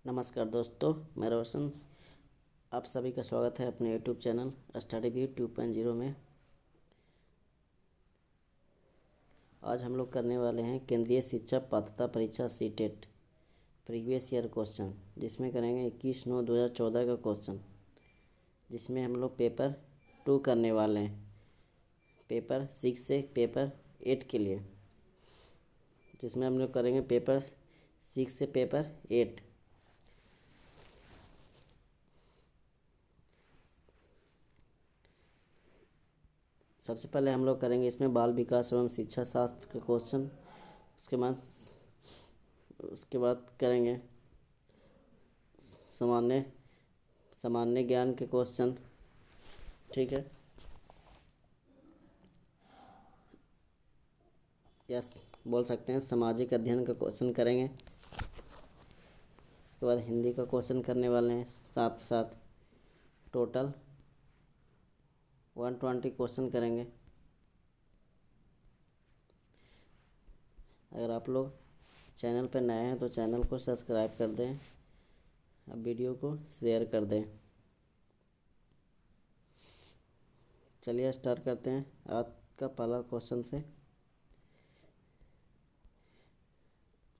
नमस्कार दोस्तों, मैं रोशन। आप सभी का स्वागत है अपने यूट्यूब चैनल स्टडी व्यू 2.0 में। आज हम लोग करने वाले हैं केंद्रीय शिक्षक पात्रता परीक्षा सीटेट प्रीवियस ईयर क्वेश्चन, जिसमें करेंगे 21/9/2014 का क्वेश्चन, जिसमें हम लोग पेपर 2 करने वाले हैं, पेपर 6 से पेपर 8 के लिए, जिसमें हम लोग करेंगे पेपर 6 से पेपर 8। सबसे पहले हम लोग करेंगे इसमें बाल विकास एवं शिक्षा शास्त्र के क्वेश्चन। उसके बाद करेंगे सामान्य ज्ञान के क्वेश्चन। ठीक है, यस बोल सकते हैं। सामाजिक अध्ययन का क्वेश्चन करेंगे। उसके बाद हिंदी का क्वेश्चन करने वाले हैं, साथ साथ टोटल 120 क्वेश्चन करेंगे। अगर आप लोग चैनल पर नए हैं तो चैनल को सब्सक्राइब कर दें, अब वीडियो को शेयर कर दें। चलिए स्टार्ट करते हैं आज का पहला क्वेश्चन से।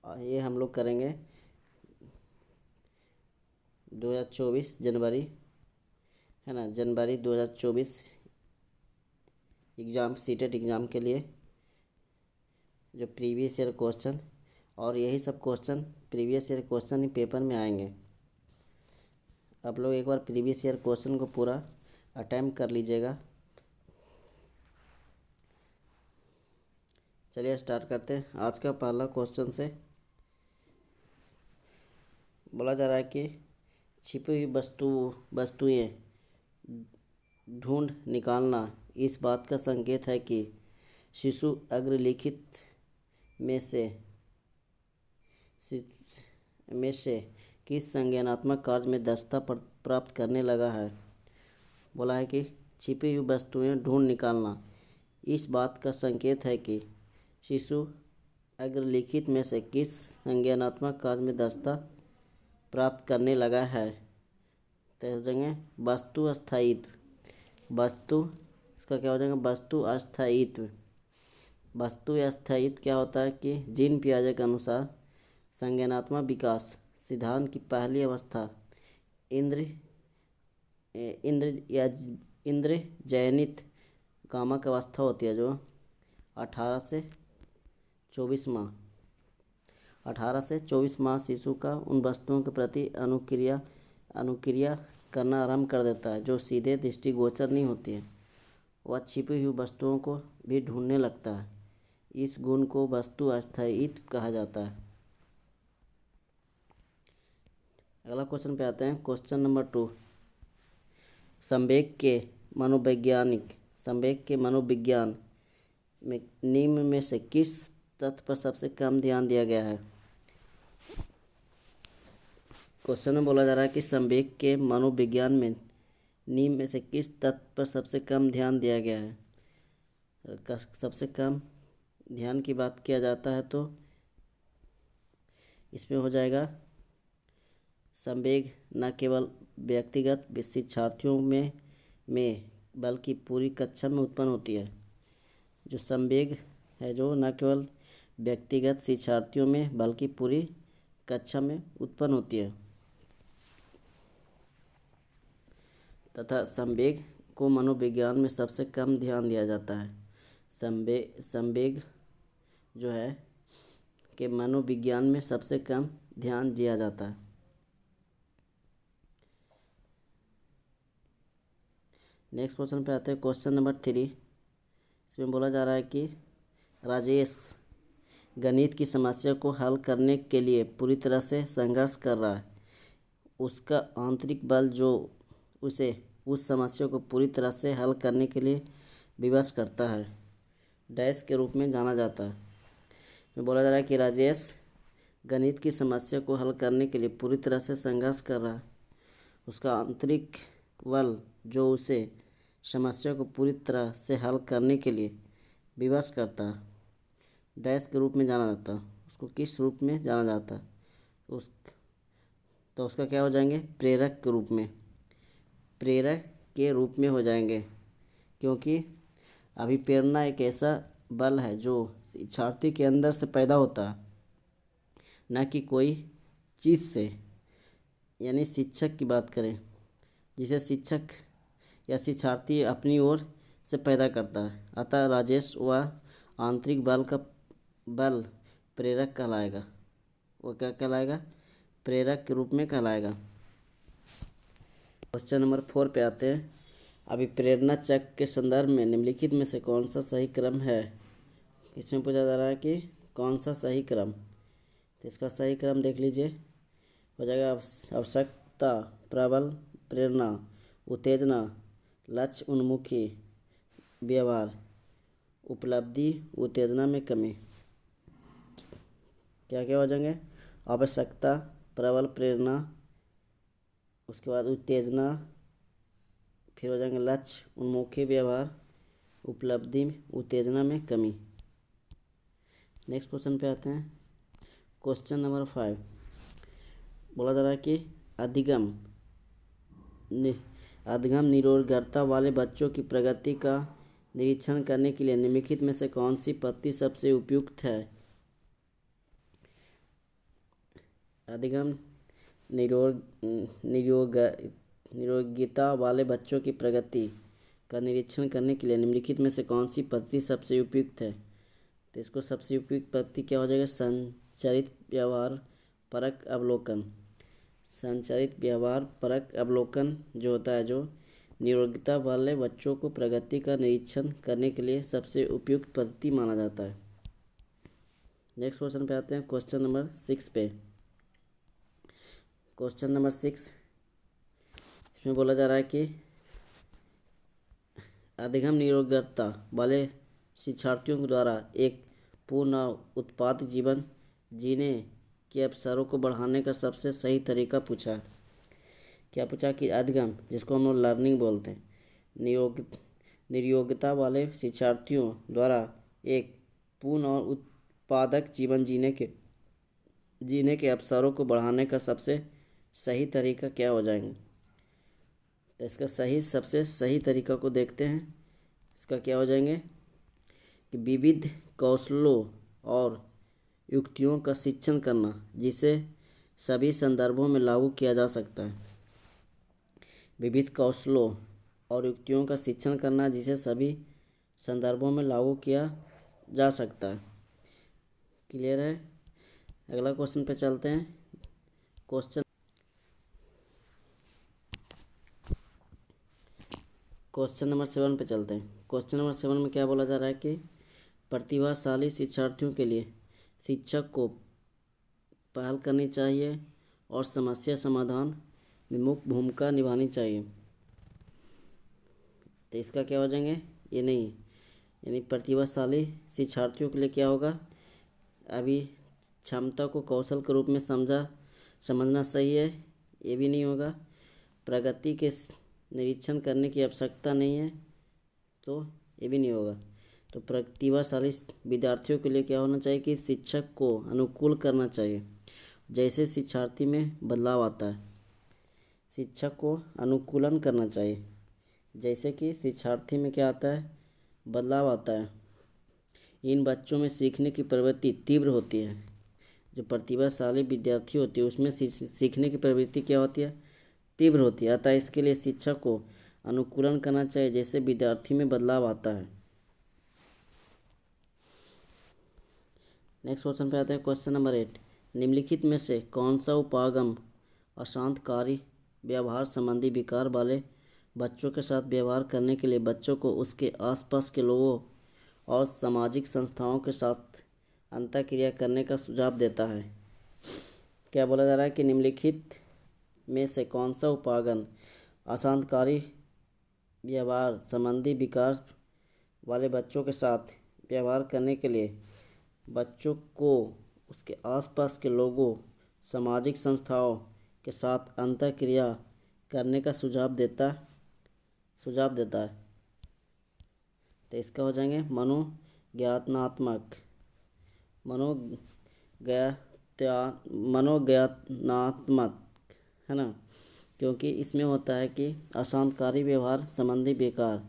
ये हम लोग करेंगे 2024 जनवरी, है ना, जनवरी 2024 एग्ज़ाम, सीटेट एग्ज़ाम के लिए जो प्रीवियस ईयर क्वेश्चन, और यही सब क्वेश्चन प्रीवियस ईयर क्वेश्चन ही पेपर में आएंगे। आप लोग एक बार प्रीवियस ईयर क्वेश्चन को पूरा अटैम्प्ट कर लीजिएगा। चलिए स्टार्ट करते हैं आज का पहला क्वेश्चन से। बोला जा रहा है कि छिपी हुई वस्तुएं ढूंढ निकालना इस बात का संकेत है कि शिशु अग्रलिखित में से किस संज्ञानात्मक कार्य में दक्षता प्राप्त करने लगा है। बोला है कि छिपी हुई वस्तुएं ढूंढ निकालना इस बात का संकेत है कि शिशु अग्रलिखित में से किस संज्ञानात्मक कार्य में दक्षता प्राप्त करने लगा है। तो हो जाएंगे वस्तु अस्थायित्व। इसका क्या हो जाएगा, वस्तु अस्थायित्व। वस्तु अस्थायित्व क्या होता है कि जीन पियाजे के अनुसार संज्ञानात्मक विकास सिद्धांत की पहली अवस्था इंद्रजनित कामक अवस्था होती है, जो 18 से 24 माह शिशु का उन वस्तुओं के प्रति अनुक्रिया करना आरंभ कर देता है जो सीधे दृष्टिगोचर नहीं होती है। वह छिपी हुई वस्तुओं को भी ढूंढने लगता है। इस गुण को वस्तु अस्थायित्व कहा जाता है। अगला क्वेश्चन पे आते हैं, क्वेश्चन नंबर 2। संवेग के मनोविज्ञान में निम्न में से किस तथ्य पर सबसे कम ध्यान दिया गया है। क्वेश्चन में बोला जा रहा है कि संवेग के मनोविज्ञान में निम्न में से किस तथ्य पर सबसे कम ध्यान दिया गया है। सबसे कम ध्यान की बात किया जाता है तो इसमें हो जाएगा संवेग न केवल व्यक्तिगत शिक्षार्थियों में बल्कि पूरी कक्षा में उत्पन्न होती है। जो संवेग है जो न केवल व्यक्तिगत शिक्षार्थियों में बल्कि पूरी कक्षा में उत्पन्न होती है, तथा संवेग को मनोविज्ञान में सबसे कम ध्यान दिया जाता है। संवेग जो है कि मनोविज्ञान में सबसे कम ध्यान दिया जाता है। नेक्स्ट क्वेश्चन पे आते हैं, क्वेश्चन नंबर 3। इसमें बोला जा रहा है कि राजेश गणित की समस्या को हल करने के लिए पूरी तरह से संघर्ष कर रहा है। उसका आंतरिक बल जो उसे उस समस्या को पूरी तरह से हल करने के लिए विवश करता है, डैश के रूप में जाना जाता है। में बोला जा रहा है कि राजेश गणित की समस्या को हल करने के लिए पूरी तरह से संघर्ष कर रहा है। उसका आंतरिक बल जो उसे समस्या को पूरी तरह से हल करने के लिए विवश करता है, डैश के रूप में जाना जाता है। उसको किस रूप में जाना जाता है, तो उसका क्या हो जाएंगे, प्रेरक के रूप में, प्रेरक के रूप में हो जाएंगे। क्योंकि अभिप्रेरणा एक ऐसा बल है जो शिक्षार्थी के अंदर से पैदा होता है, न कि कोई चीज़ से, यानी शिक्षक की बात करें, जिसे शिक्षक या शिक्षार्थी अपनी ओर से पैदा करता है। अतः राजेश व आंतरिक बल प्रेरक कहलाएगा। वो क्या कहलाएगा, प्रेरक के रूप में कहलाएगा। क्वेश्चन नंबर 4 पे आते हैं। अभिप्रेरणा चक्र के संदर्भ में निम्नलिखित में से कौन सा सही क्रम है। इसमें पूछा जा रहा है कि कौन सा सही क्रम, तो इसका सही क्रम देख लीजिए, हो जाएगा आवश्यकता, प्रबल प्रेरणा, उत्तेजना, लक्ष्य उन्मुखी व्यवहार, उपलब्धि, उत्तेजना में कमी। क्या क्या हो जाएंगे, आवश्यकता, प्रबल प्रेरणा, उसके बाद उत्तेजना, फिर हो जाएंगे लक्ष्य उन्मुखी व्यवहार, उपलब्धि, उत्तेजना में कमी। नेक्स्ट क्वेश्चन पे आते हैं। क्वेश्चन नंबर 5 बोला जा रहा है कि अधिगम निरोगरता वाले बच्चों की प्रगति का निरीक्षण करने के लिए निम्नलिखित में से कौन सी पद्धति सबसे उपयुक्त है। अधिगम निरोगिता वाले बच्चों की प्रगति का निरीक्षण करने के लिए निम्नलिखित में से कौन सी पद्धति सबसे उपयुक्त है। तो इसको सबसे उपयुक्त पद्धति क्या हो जाएगा, संचरित व्यवहार परक अवलोकन। संचरित व्यवहार परक अवलोकन जो होता है, जो निरोगिता वाले बच्चों को प्रगति का निरीक्षण करने के लिए सबसे उपयुक्त पद्धति माना जाता है। नेक्स्ट क्वेश्चन पे आते हैं। क्वेश्चन नंबर 6 पे। क्वेश्चन नंबर 6 इसमें बोला जा रहा है कि अधिगम निरोगता वाले शिक्षार्थियों के द्वारा एक पूर्ण उत्पादक जीवन जीने के अवसरों को बढ़ाने का सबसे सही तरीका पूछा। क्या पूछा कि अधिगम, जिसको हम लोग लर्निंग बोलते हैं, निरोगता वाले शिक्षार्थियों द्वारा एक पूर्ण और उत्पादक जीवन जीने के अवसरों को बढ़ाने का सबसे सही तरीका क्या हो जाएंगे। तो इसका सबसे सही तरीका को देखते हैं। इसका क्या हो जाएंगे कि विविध कौशलों और युक्तियों का शिक्षण करना, जिसे सभी संदर्भों में लागू किया जा सकता है। विविध कौशलों और युक्तियों का शिक्षण करना, जिसे सभी संदर्भों में लागू किया जा सकता है। क्लियर है। अगला क्वेश्चन पे चलते हैं। क्वेश्चन नंबर 7 पे चलते हैं। क्वेश्चन नंबर 7 में क्या बोला जा रहा है कि प्रतिभाशाली शिक्षार्थियों के लिए शिक्षक को पहल करनी चाहिए और समस्या समाधान विमुख भूमिका निभानी चाहिए। तो इसका क्या हो जाएंगे, ये नहीं, यानी प्रतिभाशाली शिक्षार्थियों के लिए क्या होगा, अभी क्षमता को कौशल के रूप में समझना सही है, ये भी नहीं होगा। प्रगति के निरीक्षण करने की आवश्यकता नहीं है, तो ये भी नहीं होगा। तो प्रतिभाशाली विद्यार्थियों के लिए क्या होना चाहिए कि शिक्षक को अनुकूल करना चाहिए। जैसे शिक्षार्थी में बदलाव आता है, शिक्षक को अनुकूलन करना चाहिए। जैसे कि शिक्षार्थी में क्या आता है, बदलाव आता है। इन बच्चों में सीखने की प्रवृत्ति तीव्र होती है। जो प्रतिभाशाली विद्यार्थी होती है उसमें सीखने की प्रवृत्ति क्या होती है, तीव्र होती है। अतः इसके लिए शिक्षक को अनुकूलन करना चाहिए जैसे विद्यार्थी में बदलाव आता है। नेक्स्ट क्वेश्चन पे आते हैं। क्वेश्चन नंबर 8, निम्नलिखित में से कौन सा उपागम अशांतकारी व्यवहार संबंधी विकार वाले बच्चों के साथ व्यवहार करने के लिए बच्चों को उसके आसपास के लोगों और सामाजिक संस्थाओं के साथ अंतःक्रिया करने का सुझाव देता है। क्या बोला जा रहा है कि निम्नलिखित में से कौन सा उपागम अशांतकारी व्यवहार संबंधी विकार वाले बच्चों के साथ व्यवहार करने के लिए बच्चों को उसके आसपास के लोगों, सामाजिक संस्थाओं के साथ अंतःक्रिया करने का सुझाव देता है। तो इसका हो जाएंगे मनोज्ञानात्मक है ना, क्योंकि इसमें होता है कि अशांतकारी व्यवहार संबंधी बेकार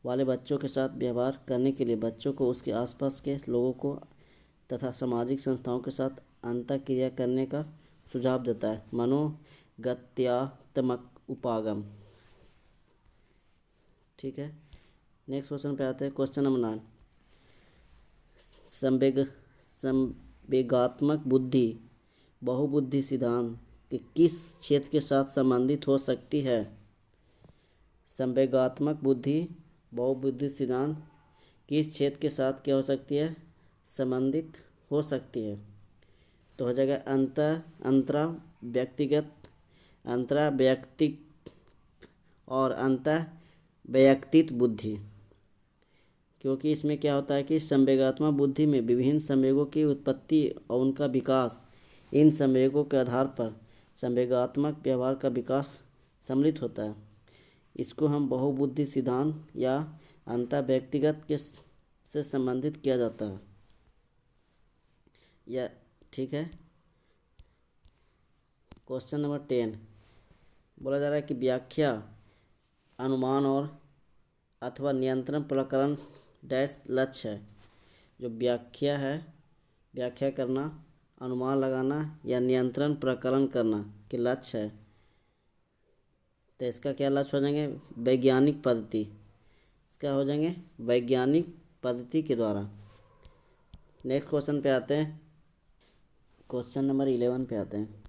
वाले बच्चों के साथ व्यवहार करने के लिए बच्चों को उसके आसपास के लोगों को तथा सामाजिक संस्थाओं के साथ अंतःक्रिया करने का सुझाव देता है। मनोगत्यात्मक उपागम। ठीक है, नेक्स्ट क्वेश्चन पे आते हैं। क्वेश्चन नंबर 9, संवेगात्मक बुद्धि बहुबुद्धि सिद्धांत के किस क्षेत्र के साथ संबंधित हो सकती है? संवेगात्मक बुद्धि बहुबुद्धि सिद्धांत किस क्षेत्र के साथ क्या हो सकती है? संबंधित हो सकती है। तो हो जाएगा अंतरा व्यक्तिक और अंतः वैयक्तिक बुद्धि, क्योंकि इसमें क्या होता है कि संवेगात्मक बुद्धि में विभिन्न संवेगों की उत्पत्ति और उनका विकास, इन संवेगों के आधार पर संवेगात्मक व्यवहार का विकास सम्मिलित होता है। इसको हम बहुबुद्धि सिद्धांत या अंतः व्यक्तिगत के से संबंधित किया जाता है। या ठीक है, क्वेश्चन नंबर 10 बोला जा रहा है कि व्याख्या, अनुमान और अथवा नियंत्रण प्रकरण डैश लक्ष्य है। जो व्याख्या है, व्याख्या करना, अनुमान लगाना या नियंत्रण प्रकरण करना के लक्ष्य है। तो इसका क्या लक्ष्य हो जाएंगे? वैज्ञानिक पद्धति। इसका हो जाएंगे वैज्ञानिक पद्धति के द्वारा। नेक्स्ट क्वेश्चन पे आते हैं। क्वेश्चन नंबर 11 पे आते हैं।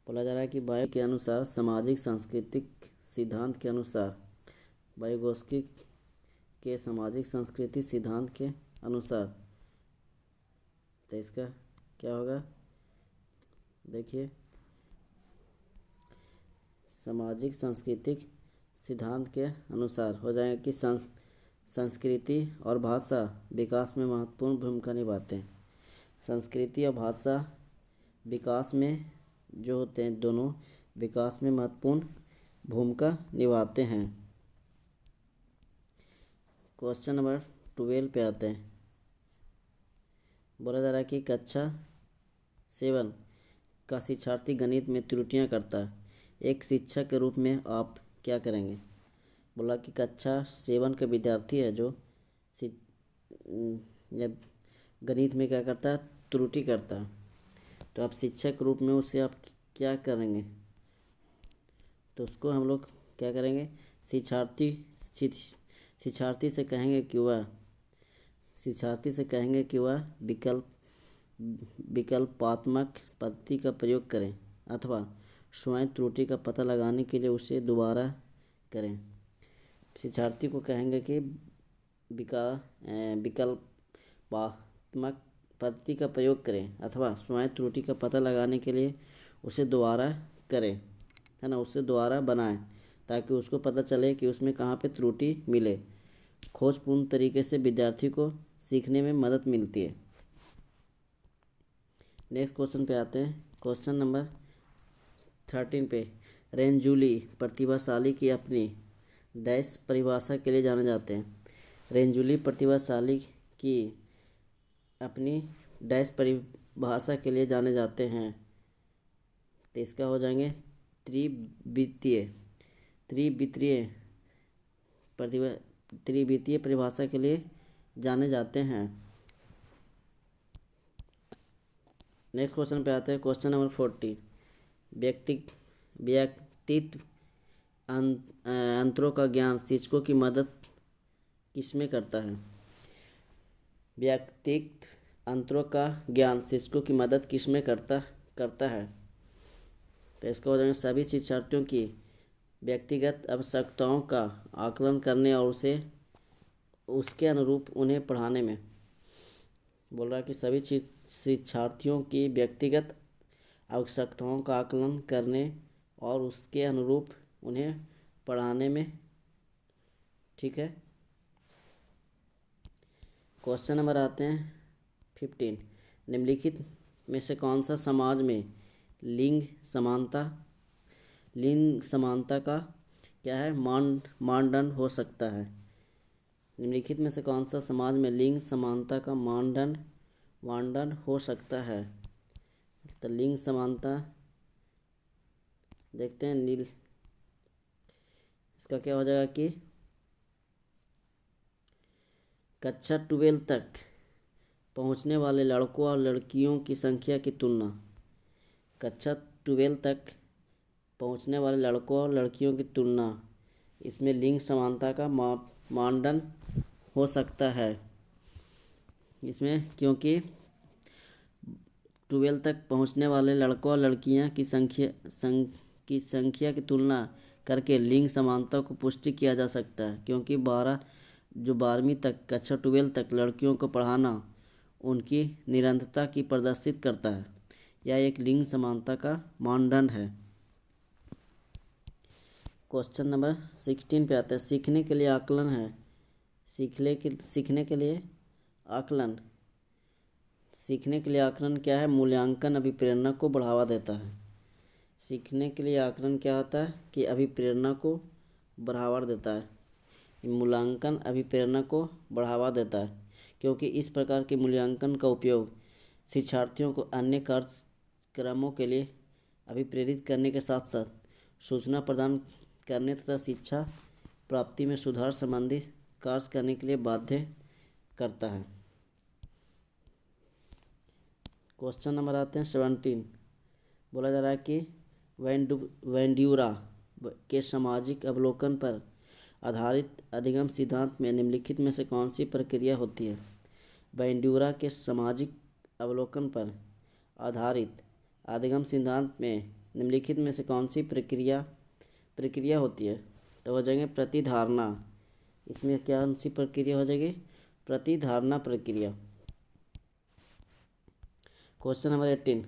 बोला जा रहा है कि बायो के अनुसार सामाजिक सांस्कृतिक सिद्धांत के अनुसार, वाइगोस्की के सामाजिक सांस्कृतिक सिद्धांत के अनुसार, तो इसका क्या होगा? देखिए, सामाजिक सांस्कृतिक सिद्धांत के अनुसार हो जाएगा कि संस्कृति और भाषा विकास में महत्वपूर्ण भूमिका निभाते हैं। संस्कृति और भाषा विकास में जो होते हैं, दोनों विकास में महत्वपूर्ण भूमिका निभाते हैं। क्वेश्चन नंबर 12 पे आते हैं। बोला जा रहा है कि कक्षा 7 का शिक्षार्थी गणित में त्रुटियां करता है। एक शिक्षक के रूप में आप क्या करेंगे? बोला कि कक्षा 7 का विद्यार्थी है जो गणित में क्या करता है? त्रुटि करता है। तो आप शिक्षक के रूप में उससे आप क्या करेंगे? तो उसको हम लोग क्या करेंगे? शिक्षार्थी से कहेंगे कि वह विकल्पात्मक पद्धति का प्रयोग करें अथवा स्वयं त्रुटि का पता लगाने के लिए उसे दोबारा करें। शिक्षार्थी को कहेंगे कि विकल्पात्मक पद्धति का प्रयोग करें अथवा स्वयं त्रुटि का पता लगाने के लिए उसे दोबारा करें, है ना, उससे दोबारा बनाएं ताकि उसको पता चले कि उसमें कहाँ पे त्रुटि मिले। खोजपूर्ण तरीके से विद्यार्थी को सीखने में मदद मिलती है। नेक्स्ट क्वेश्चन पे आते हैं। क्वेश्चन नंबर 13 पे, रेंजुली प्रतिभाशाली की अपनी डैश परिभाषा के लिए जाने जाते हैं। रेंजुली प्रतिभाशाली की अपनी डैश परिभाषा के लिए जाने जाते हैं। तो इसका हो जाएंगे त्रिवितीय परिभाषा के लिए जाने जाते हैं। नेक्स्ट क्वेश्चन पे आते हैं। क्वेश्चन नंबर 14, व्यक्तित्व अंतरों का ज्ञान शिक्षकों की मदद किसमें करता है? व्यक्तित्व अंतरों का ज्ञान शिक्षकों की मदद किसमें करता है? तो इसका हो जाएगा सभी शिक्षार्थियों की व्यक्तिगत आवश्यकताओं का आकलन करने और उसके अनुरूप उन्हें पढ़ाने में। बोल रहा है कि सभी शिक्षार्थियों की व्यक्तिगत आवश्यकताओं का आकलन करने और उसके अनुरूप उन्हें पढ़ाने में। ठीक है, क्वेश्चन नंबर आते हैं 15, निम्नलिखित में से कौन सा समाज में लिंग समानता का क्या है? मानदंड हो सकता है। निम्नलिखित में से कौन सा समाज में लिंग समानता का मानदंड हो सकता है? तो लिंग समानता देखते हैं नील, इसका क्या हो जाएगा कि कक्षा 12 तक पहुंचने वाले लड़कों और लड़कियों की संख्या की तुलना। कक्षा 12 तक पहुंचने वाले लड़कों और लड़कियों की तुलना, इसमें लिंग समानता का मानदंड हो सकता है इसमें, क्योंकि 12 तक पहुंचने वाले लड़कों और लड़कियां की संख्या की तुलना करके लिंग समानता को पुष्टि किया जा सकता है, क्योंकि 12वीं तक कक्षा 12 तक लड़कियों को पढ़ाना उनकी निरंतरता की प्रदर्शित करता है। यह एक लिंग समानता का मानदंड है। क्वेश्चन नंबर 16 पे आते हैं। सीखने के लिए आकलन है। सीखने के लिए आकलन, सीखने के लिए आकलन क्या है? मूल्यांकन अभिप्रेरणा को बढ़ावा देता है। सीखने के लिए आकलन क्या होता है कि अभिप्रेरणा को बढ़ावा देता है। मूल्यांकन अभिप्रेरणा को बढ़ावा देता है, क्योंकि इस प्रकार के मूल्यांकन का उपयोग शिक्षार्थियों को अन्य कार्यक्रमों के लिए अभिप्रेरित करने के साथ साथ सूचना प्रदान करने तथा शिक्षा प्राप्ति में सुधार संबंधी कार्य करने के लिए बाध्य करता है। क्वेश्चन नंबर आते हैं 17। बोला जा रहा है कि वेंड्यूरा के सामाजिक अवलोकन पर आधारित अधिगम सिद्धांत में निम्नलिखित में से कौन सी प्रक्रिया होती है? वेंड्यूरा के सामाजिक अवलोकन पर आधारित अधिगम सिद्धांत में निम्नलिखित में से कौन सी प्रक्रिया होती है? तो हो जाएंगे प्रतिधारणा। इसमें क्या सी प्रक्रिया हो जाएगी? प्रतिधारणा प्रक्रिया। Question number 18।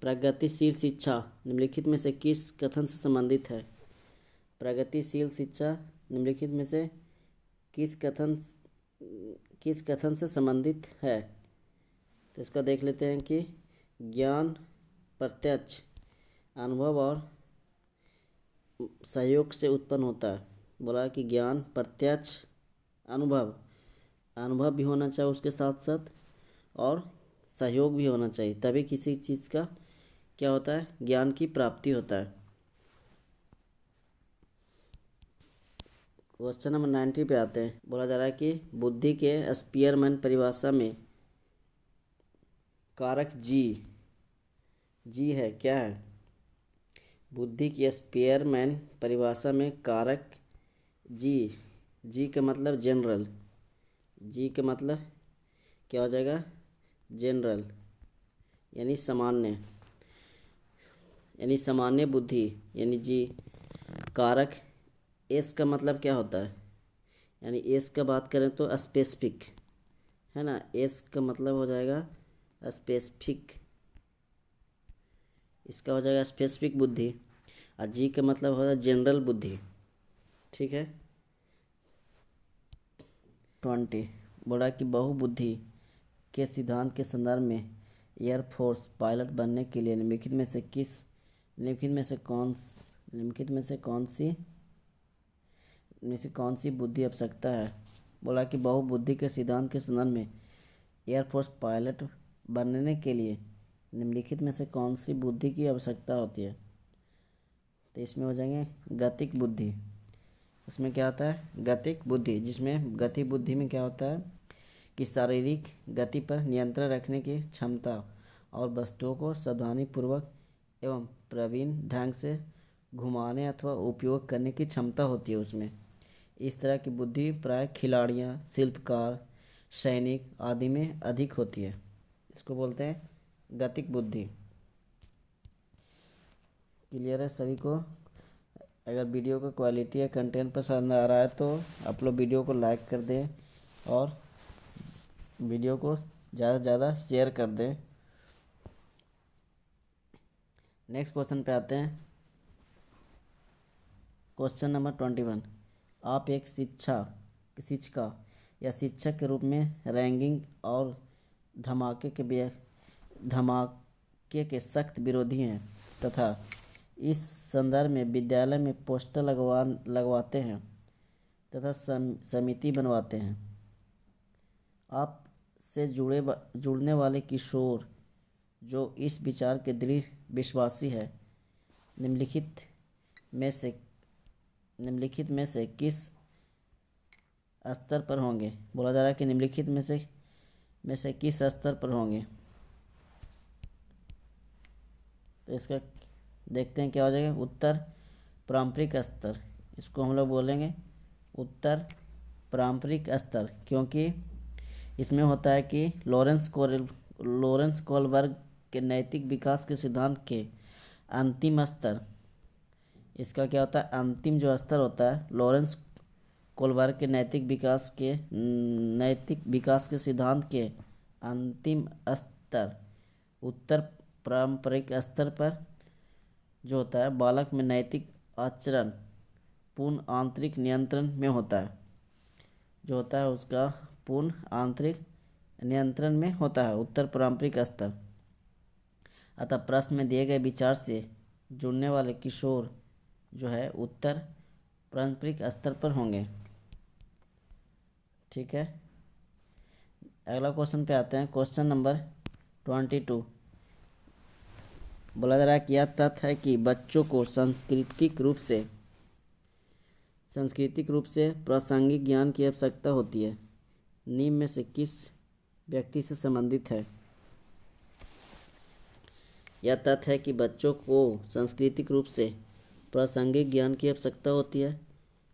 प्रगतिशील शिक्षा निम्नलिखित में से किस कथन से संबंधित है? प्रगतिशील शिक्षा निम्नलिखित में से किस कथन से संबंधित है? तो इसका देख लेते हैं कि ज्ञान प्रत्यक्ष अनुभव और सहयोग से उत्पन्न होता है। बोला कि ज्ञान प्रत्यक्ष अनुभव भी होना चाहिए उसके साथ साथ, और सहयोग भी होना चाहिए, तभी किसी चीज़ का क्या होता है? ज्ञान की प्राप्ति होता है। क्वेश्चन नंबर 90 पे आते हैं। बोला जा रहा है कि बुद्धि के स्पीयरमैन परिभाषा में कारक जी है, क्या है? बुद्धि की स्पीयरमैन परिभाषा में कारक जी का मतलब जनरल, जी का मतलब क्या हो जाएगा? जनरल, यानी सामान्य बुद्धि, यानी जी। कारक एस का मतलब क्या होता है? यानी एस का बात करें तो स्पेसिफिक है ना, एस का मतलब हो जाएगा स्पेसिफिक, इसका हो जाएगा स्पेसिफिक बुद्धि, और जी का मतलब होगा जनरल बुद्धि। ठीक है। 20 बोला कि बहुबुद्धि के सिद्धांत के संदर्भ में एयरफोर्स पायलट बनने के लिए निम्नलिखित में से कौन सी बुद्धि आवश्यकता है? बोला कि बहुबुद्धि के सिद्धांत के संदर्भ में एयरफोर्स पायलट बनने के लिए निम्नलिखित में से कौन सी बुद्धि की आवश्यकता होती है? तो इसमें हो जाएंगे गतिक बुद्धि। उसमें क्या होता है? गतिक बुद्धि, जिसमें गति बुद्धि में क्या होता है कि शारीरिक गति पर नियंत्रण रखने की क्षमता और वस्तुओं को सावधानीपूर्वक एवं प्रवीण ढंग से घुमाने अथवा उपयोग करने की क्षमता होती है उसमें। इस तरह की बुद्धि प्राय खिलाड़ियाँ, शिल्पकार, सैनिक आदि में अधिक होती है। इसको बोलते हैं गतिक बुद्धि। क्लियर है सभी को? अगर वीडियो का क्वालिटी या कंटेंट पसंद आ रहा है तो आप लोग वीडियो को लाइक कर दें और वीडियो को ज़्यादा से ज़्यादा शेयर कर दें। नेक्स्ट क्वेश्चन पे आते हैं। Question number 21। आप एक शिक्षिका या शिक्षक के रूप में रैगिंग और धमाके के सख्त विरोधी हैं तथा इस संदर्भ में विद्यालय में पोस्टर लगवाते हैं तथा समिति बनवाते हैं। आप से जुड़ने वाले किशोर जो इस विचार के दृढ़ विश्वासी है निम्नलिखित में से किस स्तर पर होंगे। बोला जा रहा है कि निम्नलिखित में से किस स्तर पर होंगे। तो इसका देखते हैं क्या हो जाएगा। उत्तर पारंपरिक स्तर, इसको हम लोग बोलेंगे उत्तर पारंपरिक स्तर, क्योंकि इसमें होता है कि लॉरेंस कोलबर्ग के नैतिक विकास के सिद्धांत के अंतिम स्तर, इसका क्या होता है, अंतिम जो स्तर होता है लॉरेंस कोलबर्ग के नैतिक विकास के सिद्धांत के अंतिम स्तर उत्तर पारंपरिक स्तर पर जो होता है बालक में नैतिक आचरण पूर्ण आंतरिक नियंत्रण में होता है, जो होता है उसका पूर्ण आंतरिक नियंत्रण में होता है उत्तर पारंपरिक स्तर। अतः प्रश्न में दिए गए विचार से जुड़ने वाले किशोर जो है उत्तर पारंपरिक स्तर पर होंगे। ठीक है, अगला क्वेश्चन पे आते हैं। Question number 22। बोला जा रहा है कि यह तथ्य है कि बच्चों को सांस्कृतिक रूप से प्रासंगिक ज्ञान की आवश्यकता होती है, निम्न में से किस व्यक्ति से संबंधित है। यह तथ्य है कि बच्चों को सांस्कृतिक रूप से प्रासंगिक ज्ञान की आवश्यकता होती है,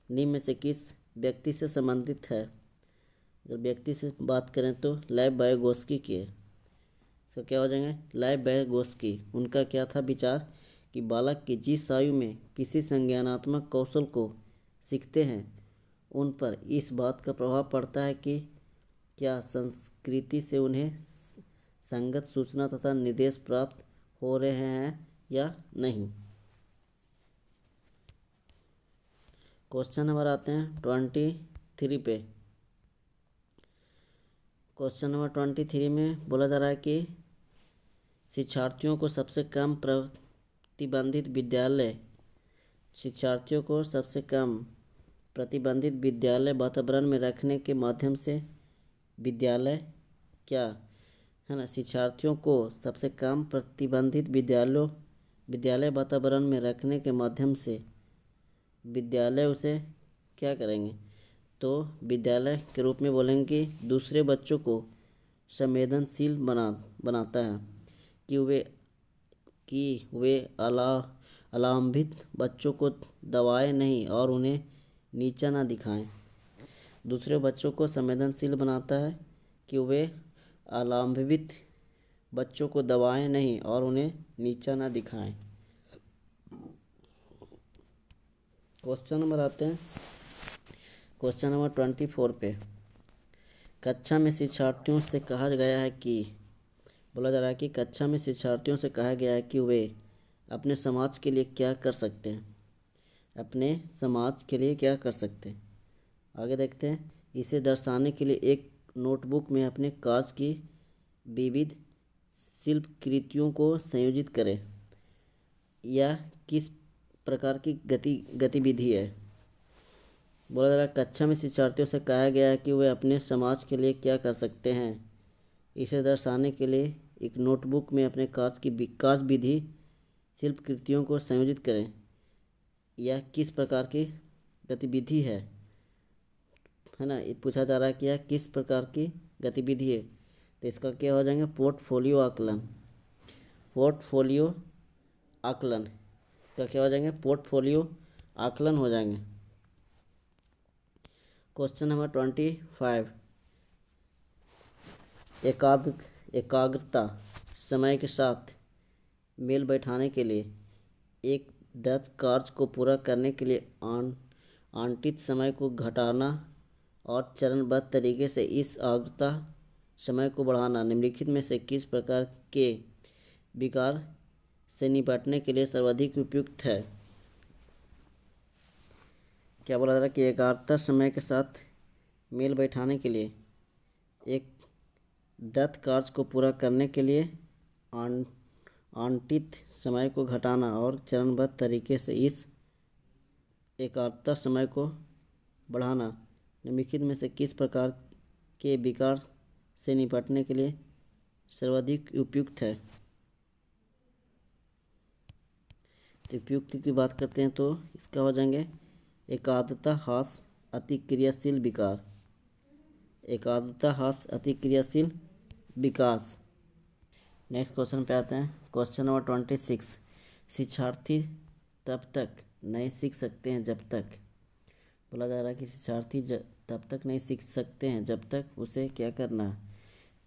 निम्न में से किस व्यक्ति से संबंधित है। अगर व्यक्ति से बात करें तो लेव वाइगोत्स्की की है। इसका क्या हो जाएंगे, लेव वाइगोत्स्की। उनका क्या था विचार कि बालक की जिस आयु में किसी संज्ञानात्मक कौशल को सीखते हैं उन पर इस बात का प्रभाव पड़ता है कि क्या संस्कृति से उन्हें संगत सूचना तथा निर्देश प्राप्त हो रहे हैं या नहीं। क्वेश्चन नंबर आते हैं 23 पे। क्वेश्चन नंबर 23 में बोला जा रहा है कि शिक्षार्थियों को सबसे कम प्रतिबंधित विद्यालय वातावरण में रखने के माध्यम से विद्यालय क्या है ना, शिक्षार्थियों को सबसे कम प्रतिबंधित विद्यालय वातावरण में रखने के माध्यम से विद्यालय उसे क्या करेंगे, तो विद्यालय के रूप में बोलेंगे कि दूसरे बच्चों को संवेदनशील बनाता है कि वे अलांभित बच्चों को दबाएं नहीं और उन्हें नीचा ना दिखाएं। दूसरे बच्चों को संवेदनशील बनाता है कि वे अलांभित बच्चों को दबाएं नहीं और उन्हें नीचा ना दिखाएं। क्वेश्चन नंबर आते हैं क्वेश्चन नंबर 24 पे। कक्षा में शिक्षार्थियों से कहा गया है कि बोला जा रहा है कि कक्षा में शिक्षार्थियों से कहा गया है कि वे अपने समाज के लिए क्या कर सकते हैं, अपने समाज के लिए क्या कर सकते हैं। आगे देखते हैं। इसे दर्शाने के लिए एक नोटबुक में अपने कार्य की विविध शिल्प कृतियों को संयोजित करें। यह किस प्रकार की गतिविधि है। बोला जा रहा है कक्षा में शिक्षार्थियों से कहा गया है कि वे अपने समाज के लिए क्या कर सकते हैं। इसे दर्शाने के लिए एक नोटबुक में अपने कार्य विधि शिल्प कृतियों को संयोजित करें। यह किस प्रकार की गतिविधि है ना, ये पूछा जा रहा है कि यह किस प्रकार की गतिविधि है। तो इसका क्या हो जाएंगे, पोर्टफोलियो आकलन। इसका क्या हो जाएंगे, पोर्टफोलियो आकलन हो जाएंगे। Question number 25। एकाग्रता समय के साथ मेल बैठाने के लिए एक दत्त कार्य को पूरा करने के लिए आवंटित समय को घटाना और चरणबद्ध तरीके से इस एकाग्रता समय को बढ़ाना निम्नलिखित में से किस प्रकार के विकार से निपटने के लिए सर्वाधिक उपयुक्त है। क्या बोला जा रहा है कि एकाग्रता समय के साथ मेल बैठाने के लिए एक दत्त कार्य को पूरा करने के लिए आवंटित समय को घटाना और चरणबद्ध तरीके से इस एकाग्रता समय को बढ़ाना निम्नलिखित में से किस प्रकार के विकार से निपटने के लिए सर्वाधिक उपयुक्त है। उपयुक्त की बात करते हैं तो इसका हो जाएंगे एकाग्रता, हास, अति क्रियाशील विकार। एकाग्रता, हास, अति क्रियाशील विकास। नेक्स्ट क्वेश्चन पे आते हैं। Question number 26। शिक्षार्थी तब तक नहीं सीख सकते हैं जब तक, बोला जा रहा है कि शिक्षार्थी तब तक नहीं सीख सकते हैं जब तक उसे क्या करना,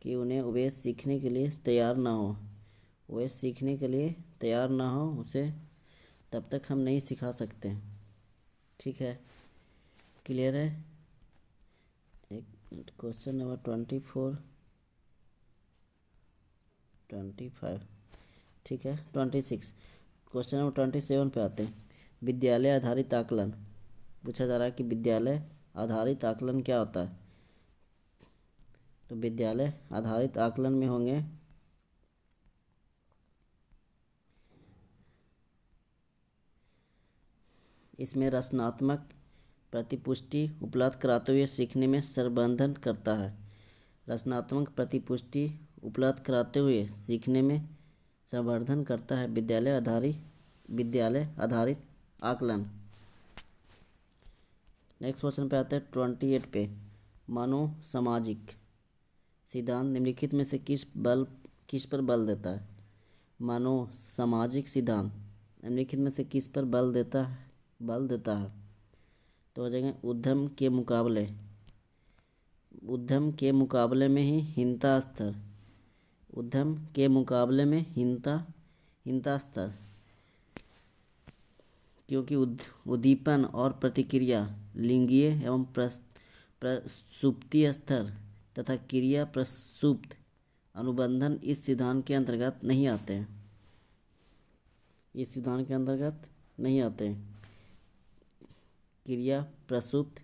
कि उन्हें वे सीखने के लिए तैयार ना हो। वे सीखने के लिए तैयार ना हो उसे तब तक हम नहीं सिखा सकते। ठीक है, क्लियर है। एक क्वेश्चन नंबर 24, 25, ठीक है। 26। क्वेश्चन नंबर 27 पे आते हैं। विद्यालय आधारित आकलन पूछा जा रहा है कि विद्यालय आधारित आकलन क्या होता है। तो विद्यालय आधारित आकलन में होंगे इसमें रचनात्मक प्रतिपुष्टि उपलब्ध कराते हुए सीखने में संवर्धन करता है। रचनात्मक प्रतिपुष्टि उपलब्ध कराते हुए सीखने में संवर्धन करता है विद्यालय आधारित आकलन। नेक्स्ट क्वेश्चन पे आते हैं 28 पे। मानव सामाजिक सिद्धांत निम्नलिखित में से किस पर बल देता है। मानव सामाजिक सिद्धांत निम्नलिखित में से किस पर बल देता है। तो हो जाएंगे उद्यम के मुकाबले में ही हीनता स्तर। उद्यम के मुकाबले में हीनता स्तर, क्योंकि उद्दीपन और प्रतिक्रिया लिंगीय एवं प्रसुप्ति स्तर तथा क्रिया प्रसुप्त अनुबंधन इस सिद्धांत के अंतर्गत नहीं आते हैं। क्रिया प्रसुप्त,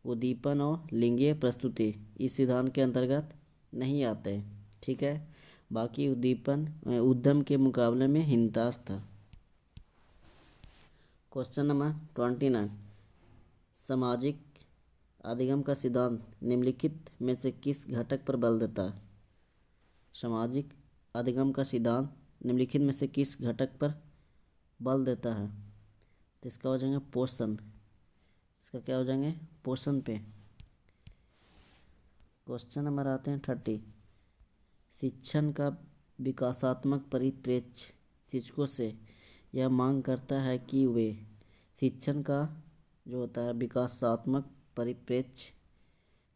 उद्दीपन और लिंगीय प्रस्तुति इस सिद्धांत के अंतर्गत नहीं आते। ठीक है, बाकी उद्यम के मुकाबले में हीनता स्तर। Question number 29। सामाजिक अधिगम का सिद्धांत निम्नलिखित में से किस घटक पर बल देता है। सामाजिक अधिगम का सिद्धांत निम्नलिखित में से किस घटक पर बल देता है। तो इसका हो जाएंगे पोषण। इसका क्या हो जाएंगे पोषण पे। क्वेश्चन नंबर आते हैं 30। शिक्षण का विकासात्मक परिप्रेक्ष्य शिक्षकों से यह मांग करता है कि वे शिक्षण का जो होता है विकासात्मक परिप्रेक्ष्य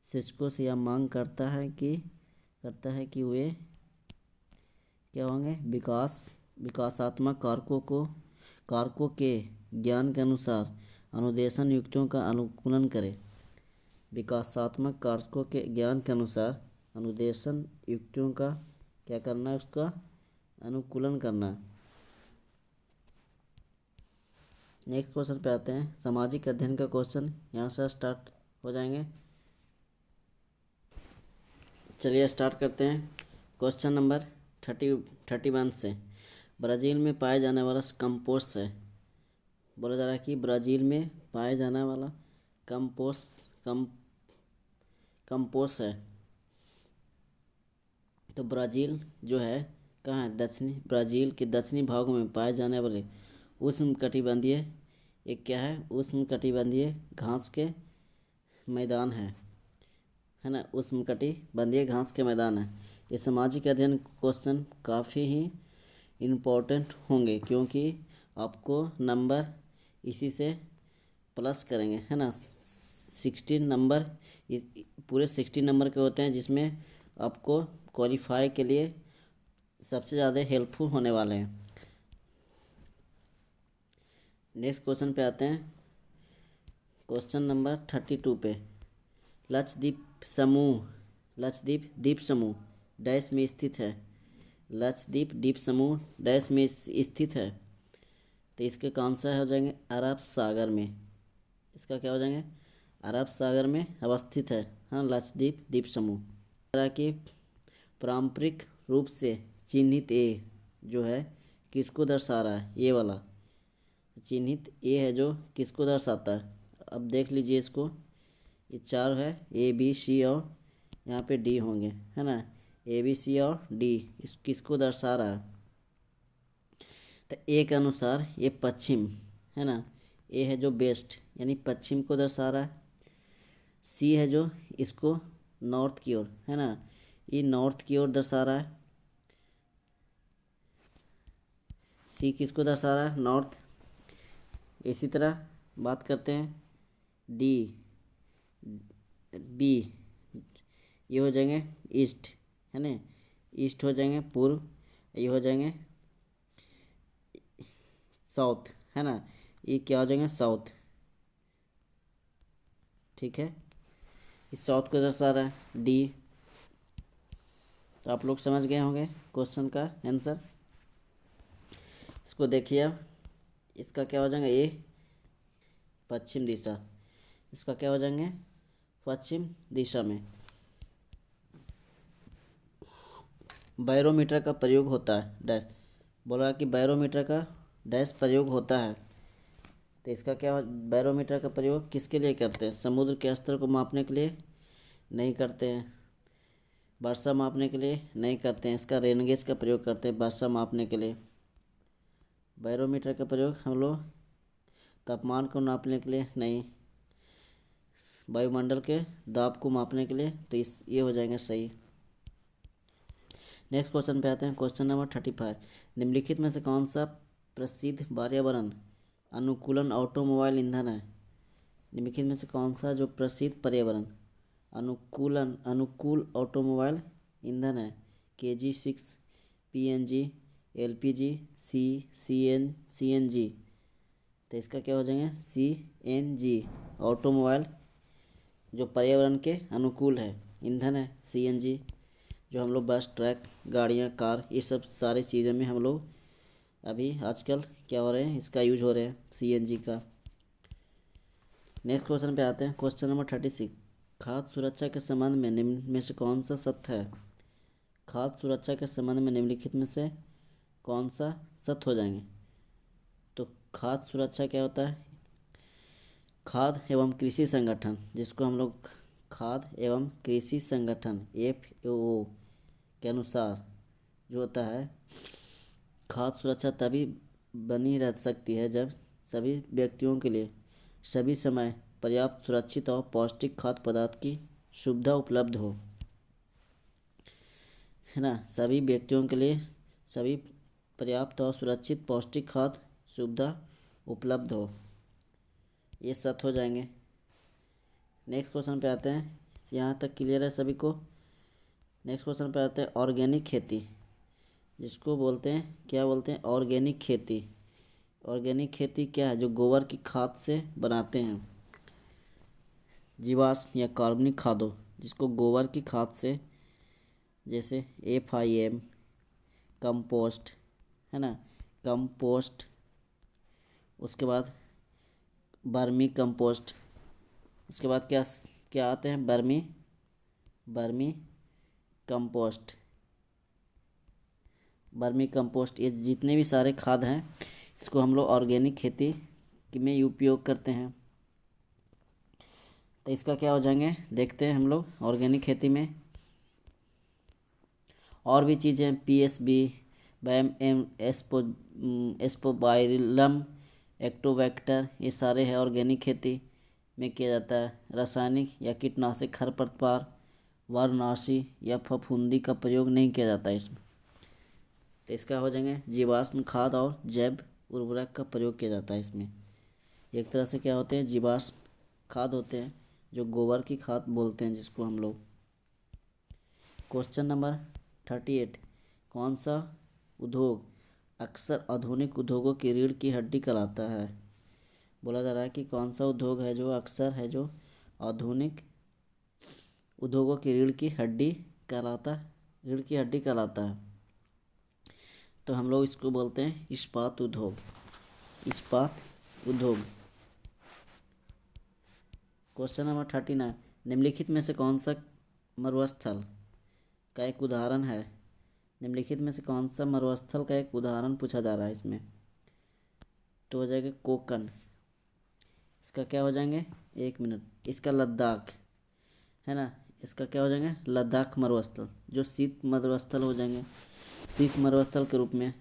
शिक्षकों से यह मांग करता है कि वे क्या होंगे विकासात्मक कारकों के ज्ञान के अनुसार अनुदेशन युक्तियों का अनुकूलन करें। विकासात्मक कारकों के ज्ञान के अनुसार अनुदेशन युक्तियों का क्या करना है, उसका अनुकूलन करना। नेक्स्ट क्वेश्चन पे आते हैं। सामाजिक अध्ययन का क्वेश्चन यहाँ से स्टार्ट हो जाएंगे। चलिए स्टार्ट करते हैं। क्वेश्चन नंबर 31 से। ब्राज़ील में पाए जाने वाला कंपोस्ट है। बोला जा रहा है कि ब्राज़ील में पाए जाने वाला कंपोस्ट है। तो ब्राज़ील जो है कहाँ है, ब्राज़ील के दक्षिणी भागों में पाए जाने वाले उष्णकटिबंधीय एक क्या है, उष्णकटिबंधीय घास के मैदान है ना। उष्णकटिबंधीय घास के मैदान है। ये सामाजिक अध्ययन क्वेश्चन काफ़ी ही इम्पोर्टेंट होंगे, क्योंकि आपको नंबर इसी से प्लस करेंगे, है ना। 16 नंबर पूरे 16 नंबर के होते हैं, जिसमें आपको क्वालिफाई के लिए सबसे ज़्यादा हेल्पफुल होने वाले हैं। नेक्स्ट क्वेश्चन पे आते हैं। क्वेश्चन नंबर 32 पे। लक्षद्वीप द्वीप समूह डैश में स्थित है। लक्षद्वीप द्वीप समूह डैश में स्थित है। तो इसके कौन सा हो जाएंगे, अरब सागर में। इसका क्या हो जाएंगे, अरब सागर में अवस्थित है, हाँ, लक्षद्वीप द्वीप समूह। तरह की पारंपरिक रूप से चिन्हित ए जो है किसको दर्शा रहा है, ये वाला चिन्हित ए है जो किसको दर्शाता है। अब देख लीजिए इसको, ये 4 है, ए बी सी और यहाँ पे डी होंगे, है ना। ए बी सी और डी किसको दर्शा रहा है। तो ए के अनुसार ये पश्चिम है ना, ए है जो वेस्ट यानी पश्चिम को दर्शा रहा है, सी है जो इसको नॉर्थ की ओर है ना, ये नॉर्थ की ओर दर्शा रहा है, सी किसको दर्शा रहा है, नॉर्थ। इसी तरह बात करते हैं डी बी, ये हो जाएंगे ईस्ट है ना, ईस्ट हो जाएंगे पूर्व, ये हो जाएंगे साउथ है ना, ये क्या हो जाएंगे साउथ, ठीक है। इस साउथ को दर्शा रहा है डी। तो आप लोग समझ गए होंगे क्वेश्चन का आंसर। इसको देखिए अब, इसका क्या हो जाएगा, ए पश्चिम दिशा, इसका क्या हो जाएंगे पश्चिम दिशा में। बैरोमीटर का प्रयोग होता है डैश, बोला कि बैरोमीटर का डैश प्रयोग होता है। तो इसका क्या, बैरोमीटर का प्रयोग किसके लिए करते हैं, समुद्र के स्तर को मापने के लिए नहीं करते हैं, वर्षा मापने के लिए नहीं करते हैं, इसका रेनगेज का प्रयोग करते हैं वर्षा मापने के लिए। बैरोमीटर का प्रयोग हम लोग तापमान को नापने के लिए नहीं, वायुमंडल के दाब को मापने के लिए। तो ये हो जाएंगे सही। नेक्स्ट क्वेश्चन पे आते हैं, क्वेश्चन नंबर 35। निम्नलिखित में से कौन सा प्रसिद्ध पर्यावरण अनुकूलन ऑटोमोबाइल ईंधन है। निम्नलिखित में से कौन सा जो प्रसिद्ध पर्यावरण अनुकूल ऑटोमोबाइल ईंधन है, KG6, PNG, LPG, CNG। तो इसका क्या हो जाएंगे CNG, ऑटोमोबाइल जो पर्यावरण के अनुकूल है ईंधन है CNG, जो हम लोग बस ट्रक गाड़ियाँ कार ये सब सारी चीज़ों में हम लोग अभी आजकल क्या हो रहे हैं, इसका यूज हो रहे हैं CNG का। नेक्स्ट क्वेश्चन पे आते हैं, क्वेश्चन नंबर 36। खाद्य सुरक्षा के संबंध में निम्न में से कौन सा सत्य है। खाद्य सुरक्षा के संबंध में निम्नलिखित में से कौन सा सत्य हो जाएंगे। तो खाद्य सुरक्षा क्या होता है, खाद्य एवं कृषि संगठन, जिसको हम लोग खाद्य एवं कृषि संगठन FAO के अनुसार जो होता है, खाद्य सुरक्षा तभी बनी रह सकती है जब सभी व्यक्तियों के लिए सभी समय पर्याप्त सुरक्षित और पौष्टिक खाद्य पदार्थ की सुविधा उपलब्ध हो, है ना। सभी व्यक्तियों के लिए सभी पर्याप्त और सुरक्षित पौष्टिक खाद्य सुविधा उपलब्ध हो, ये सत्य हो जाएंगे। नेक्स्ट क्वेश्चन पे आते हैं, यहाँ तक क्लियर है सभी को। नेक्स्ट क्वेश्चन पे आते हैं, ऑर्गेनिक खेती, जिसको बोलते हैं क्या बोलते हैं, ऑर्गेनिक खेती। ऑर्गेनिक खेती क्या है, जो गोबर की खाद से बनाते हैं, जीवाश्म या कार्बनिक खादों, जिसको गोबर की खाद से, जैसे FIM, कंपोस्ट है ना, कंपोस्ट, उसके बाद बर्मी कंपोस्ट, उसके बाद क्या क्या आते हैं, बर्मी कंपोस्ट, ये जितने भी सारे खाद हैं इसको हम लोग ऑर्गेनिक खेती में उपयोग करते हैं। तो इसका क्या हो जाएंगे, देखते हैं हम लोग ऑर्गेनिक खेती में और भी चीज़ें PSB, बैम एस्पोबाइलम, एक्टोवैक्टर, ये सारे हैं ऑर्गेनिक खेती में किया जाता है। रासायनिक या कीटनाशक खरपतवार, वारनासी या फफूंदी का प्रयोग नहीं किया जाता है इसमें। तो इसका हो जाएंगे जीवाश्म खाद और जैव उर्वरक का प्रयोग किया जाता है इसमें। एक तरह से क्या होते हैं, जीवाश्म खाद होते हैं, जो गोबर की खाद बोलते हैं जिसको हम लोग। Question number 38। कौन सा उद्योग अक्सर आधुनिक उद्योगों की रीढ़ की हड्डी कहलाता है। बोला जा रहा है कि कौन सा उद्योग है जो अक्सर है जो आधुनिक उद्योगों की रीढ़ की हड्डी कहलाता है। तो हम लोग इसको बोलते हैं इस्पात उद्योग। Question number 39। निम्नलिखित में से कौन सा मरुस्थल का एक उदाहरण है। निम्नलिखित में से कौन सा मरुस्थल का एक उदाहरण पूछा जा रहा है इसमें। तो हो जाएगा कोकन। इसका क्या हो जाएंगे, 1 मिनट, इसका लद्दाख है ना, इसका क्या हो जाएंगे लद्दाख मरुस्थल, जो शीत मरुस्थल हो जाएंगे। शीत मरुस्थल के रूप में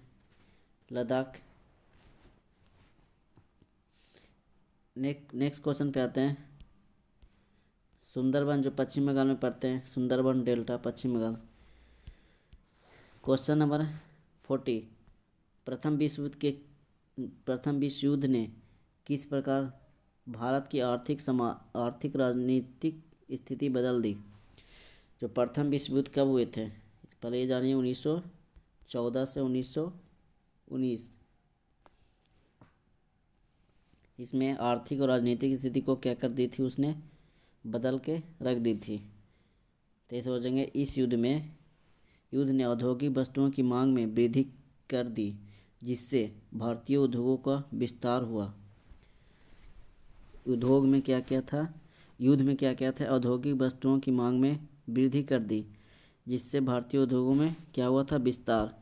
लद्दाख नेक्स्ट क्वेश्चन पे आते हैं। सुंदरबन जो पश्चिम बंगाल में पड़ते हैं, Sundarban delta Paschim Bengal. Question number 40। प्रथम विश्व युद्ध ने किस प्रकार भारत की आर्थिक राजनीतिक स्थिति बदल दी। जो प्रथम विश्व युद्ध कब हुए थे, पहले ये जानिए। 1914 से 1919। इसमें आर्थिक और राजनीतिक स्थिति को क्या कर दी थी, उसने बदल के रख दी थी। तो ऐसे हो जाएंगे। इस युद्ध ने औद्योगिक वस्तुओं की मांग में वृद्धि कर दी, जिससे भारतीय उद्योगों का विस्तार हुआ। उद्योग में क्या क्या था, युद्ध में क्या क्या था, औद्योगिक वस्तुओं की मांग में वृद्धि कर दी, जिससे भारतीय उद्योगों में क्या हुआ था, विस्तार।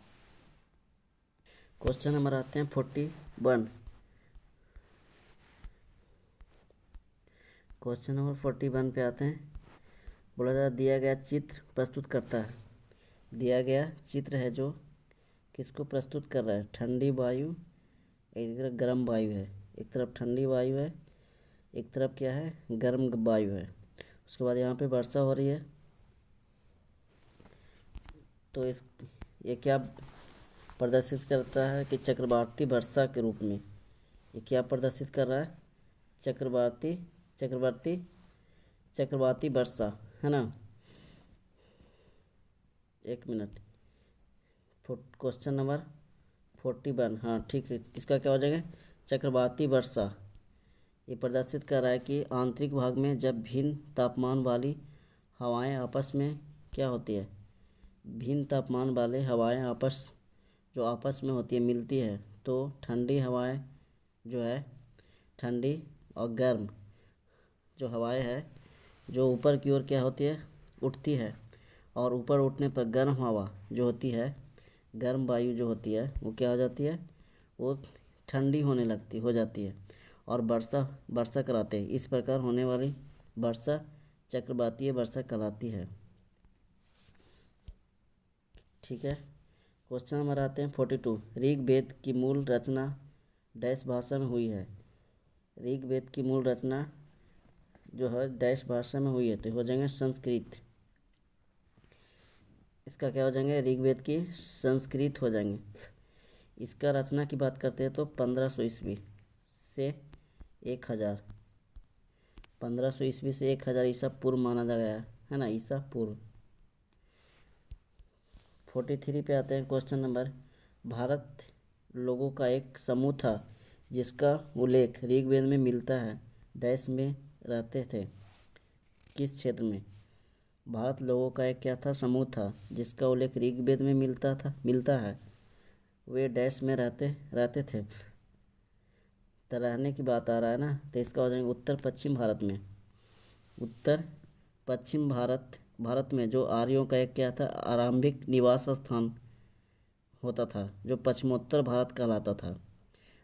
क्वेश्चन नंबर आते हैं 41। क्वेश्चन नंबर 41 पे आते हैं। बोला जाता दिया गया चित्र प्रस्तुत करता है। दिया गया चित्र है जो किसको प्रस्तुत कर रहा है, ठंडी वायु, एक तरफ गर्म वायु है। एक तरफ ठंडी वायु है, एक तरफ क्या है, गर्म वायु है। उसके बाद यहाँ पे वर्षा हो रही है। तो ये क्या प्रदर्शित करता है कि चक्रवाती वर्षा के रूप में, ये क्या प्रदर्शित कर रहा है, चक्रवाती वर्षा, है ना। एक मिनट। क्वेश्चन नंबर 41, हाँ ठीक है। इसका क्या हो जाएगा, चक्रवाती वर्षा। ये प्रदर्शित कर रहा है कि आंतरिक भाग में जब भिन्न तापमान वाली हवाएं आपस में क्या होती है, भिन्न तापमान वाले हवाएं आपस में होती है, मिलती है, तो ठंडी हवाएं जो है, ठंडी और गर्म जो हवाएं है, जो ऊपर की ओर क्या होती है, उठती है। और ऊपर उठने पर गर्म हवा जो होती है, गर्म वायु जो होती है, वो क्या हो जाती है, वो ठंडी हो जाती है और वर्षा कराते हैं। इस प्रकार होने वाली वर्षा चक्रवातीय वर्षा कहलाती है। ठीक है। क्वेश्चन नंबर आते हैं 42। ऋग्वेद की मूल रचना डैश भाषा में हुई है। ऋग्वेद की मूल रचना जो है डैश भाषा में हुई है, तो हो जाएंगे संस्कृत। इसका क्या हो जाएंगे, ऋग्वेद की संस्कृत हो जाएंगे। इसका रचना की बात करते हैं तो 1500 ईस्वी से 1000, 1500 ईस्वी से 1000 ईसा पूर्व माना जा गया है ना, ईसा पूर्व। 43 पे आते हैं। Question number. भारत लोगों का एक समूह था जिसका उल्लेख ऋग्वेद में मिलता है, डैश में रहते थे, किस क्षेत्र में। भारत लोगों का एक क्या था, समूह था, जिसका उल्लेख ऋग्वेद में मिलता है, वे डैश में रहते थे। तो रहने की बात आ रहा है ना, तो इसका हो जाएगा उत्तर पश्चिम भारत में। उत्तर पश्चिम भारत में जो आर्यों का एक क्या था, आरंभिक निवास स्थान होता था, जो पश्चिमोत्तर भारत कहलाता था।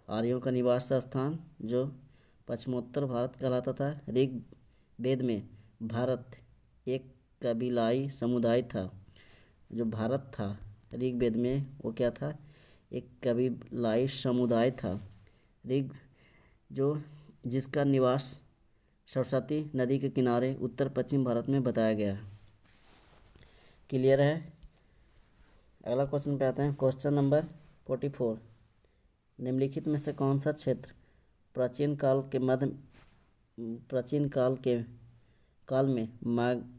आर्यों का निवास स्थान जो पश्चिमोत्तर भारत कहलाता था। ऋग्वेद में भारत एक कबीलाई समुदाय था। जो भारत था ऋग्वेद में, वो क्या था, एक कबीलाई समुदाय था। जिसका निवास सरस्वती नदी के किनारे उत्तर पश्चिम भारत में बताया गया है। क्लियर है। अगला क्वेश्चन पे आते हैं। Question number 44। निम्नलिखित में से कौन सा क्षेत्र प्राचीन काल में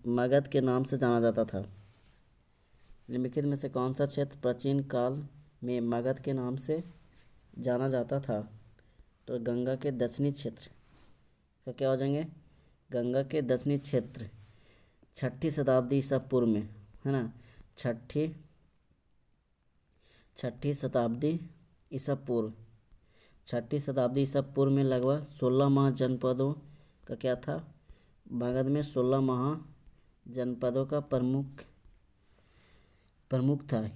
मगध के नाम से जाना जाता था। निम्नलिखित में से कौन सा क्षेत्र प्राचीन काल में मगध के नाम से जाना जाता था। तो गंगा के दक्षिणी क्षेत्र। तो क्या हो जाएंगे, गंगा के दक्षिणी क्षेत्र। 6ठी शताब्दी ईसा पूर्व में, है ना, छठी शताब्दी ईसा पूर्व। 6ठी शताब्दी ईसा पूर्व में लगभग 16 महाजनपदों का क्या था, मगध में 16 महाजनपदों का प्रमुख था।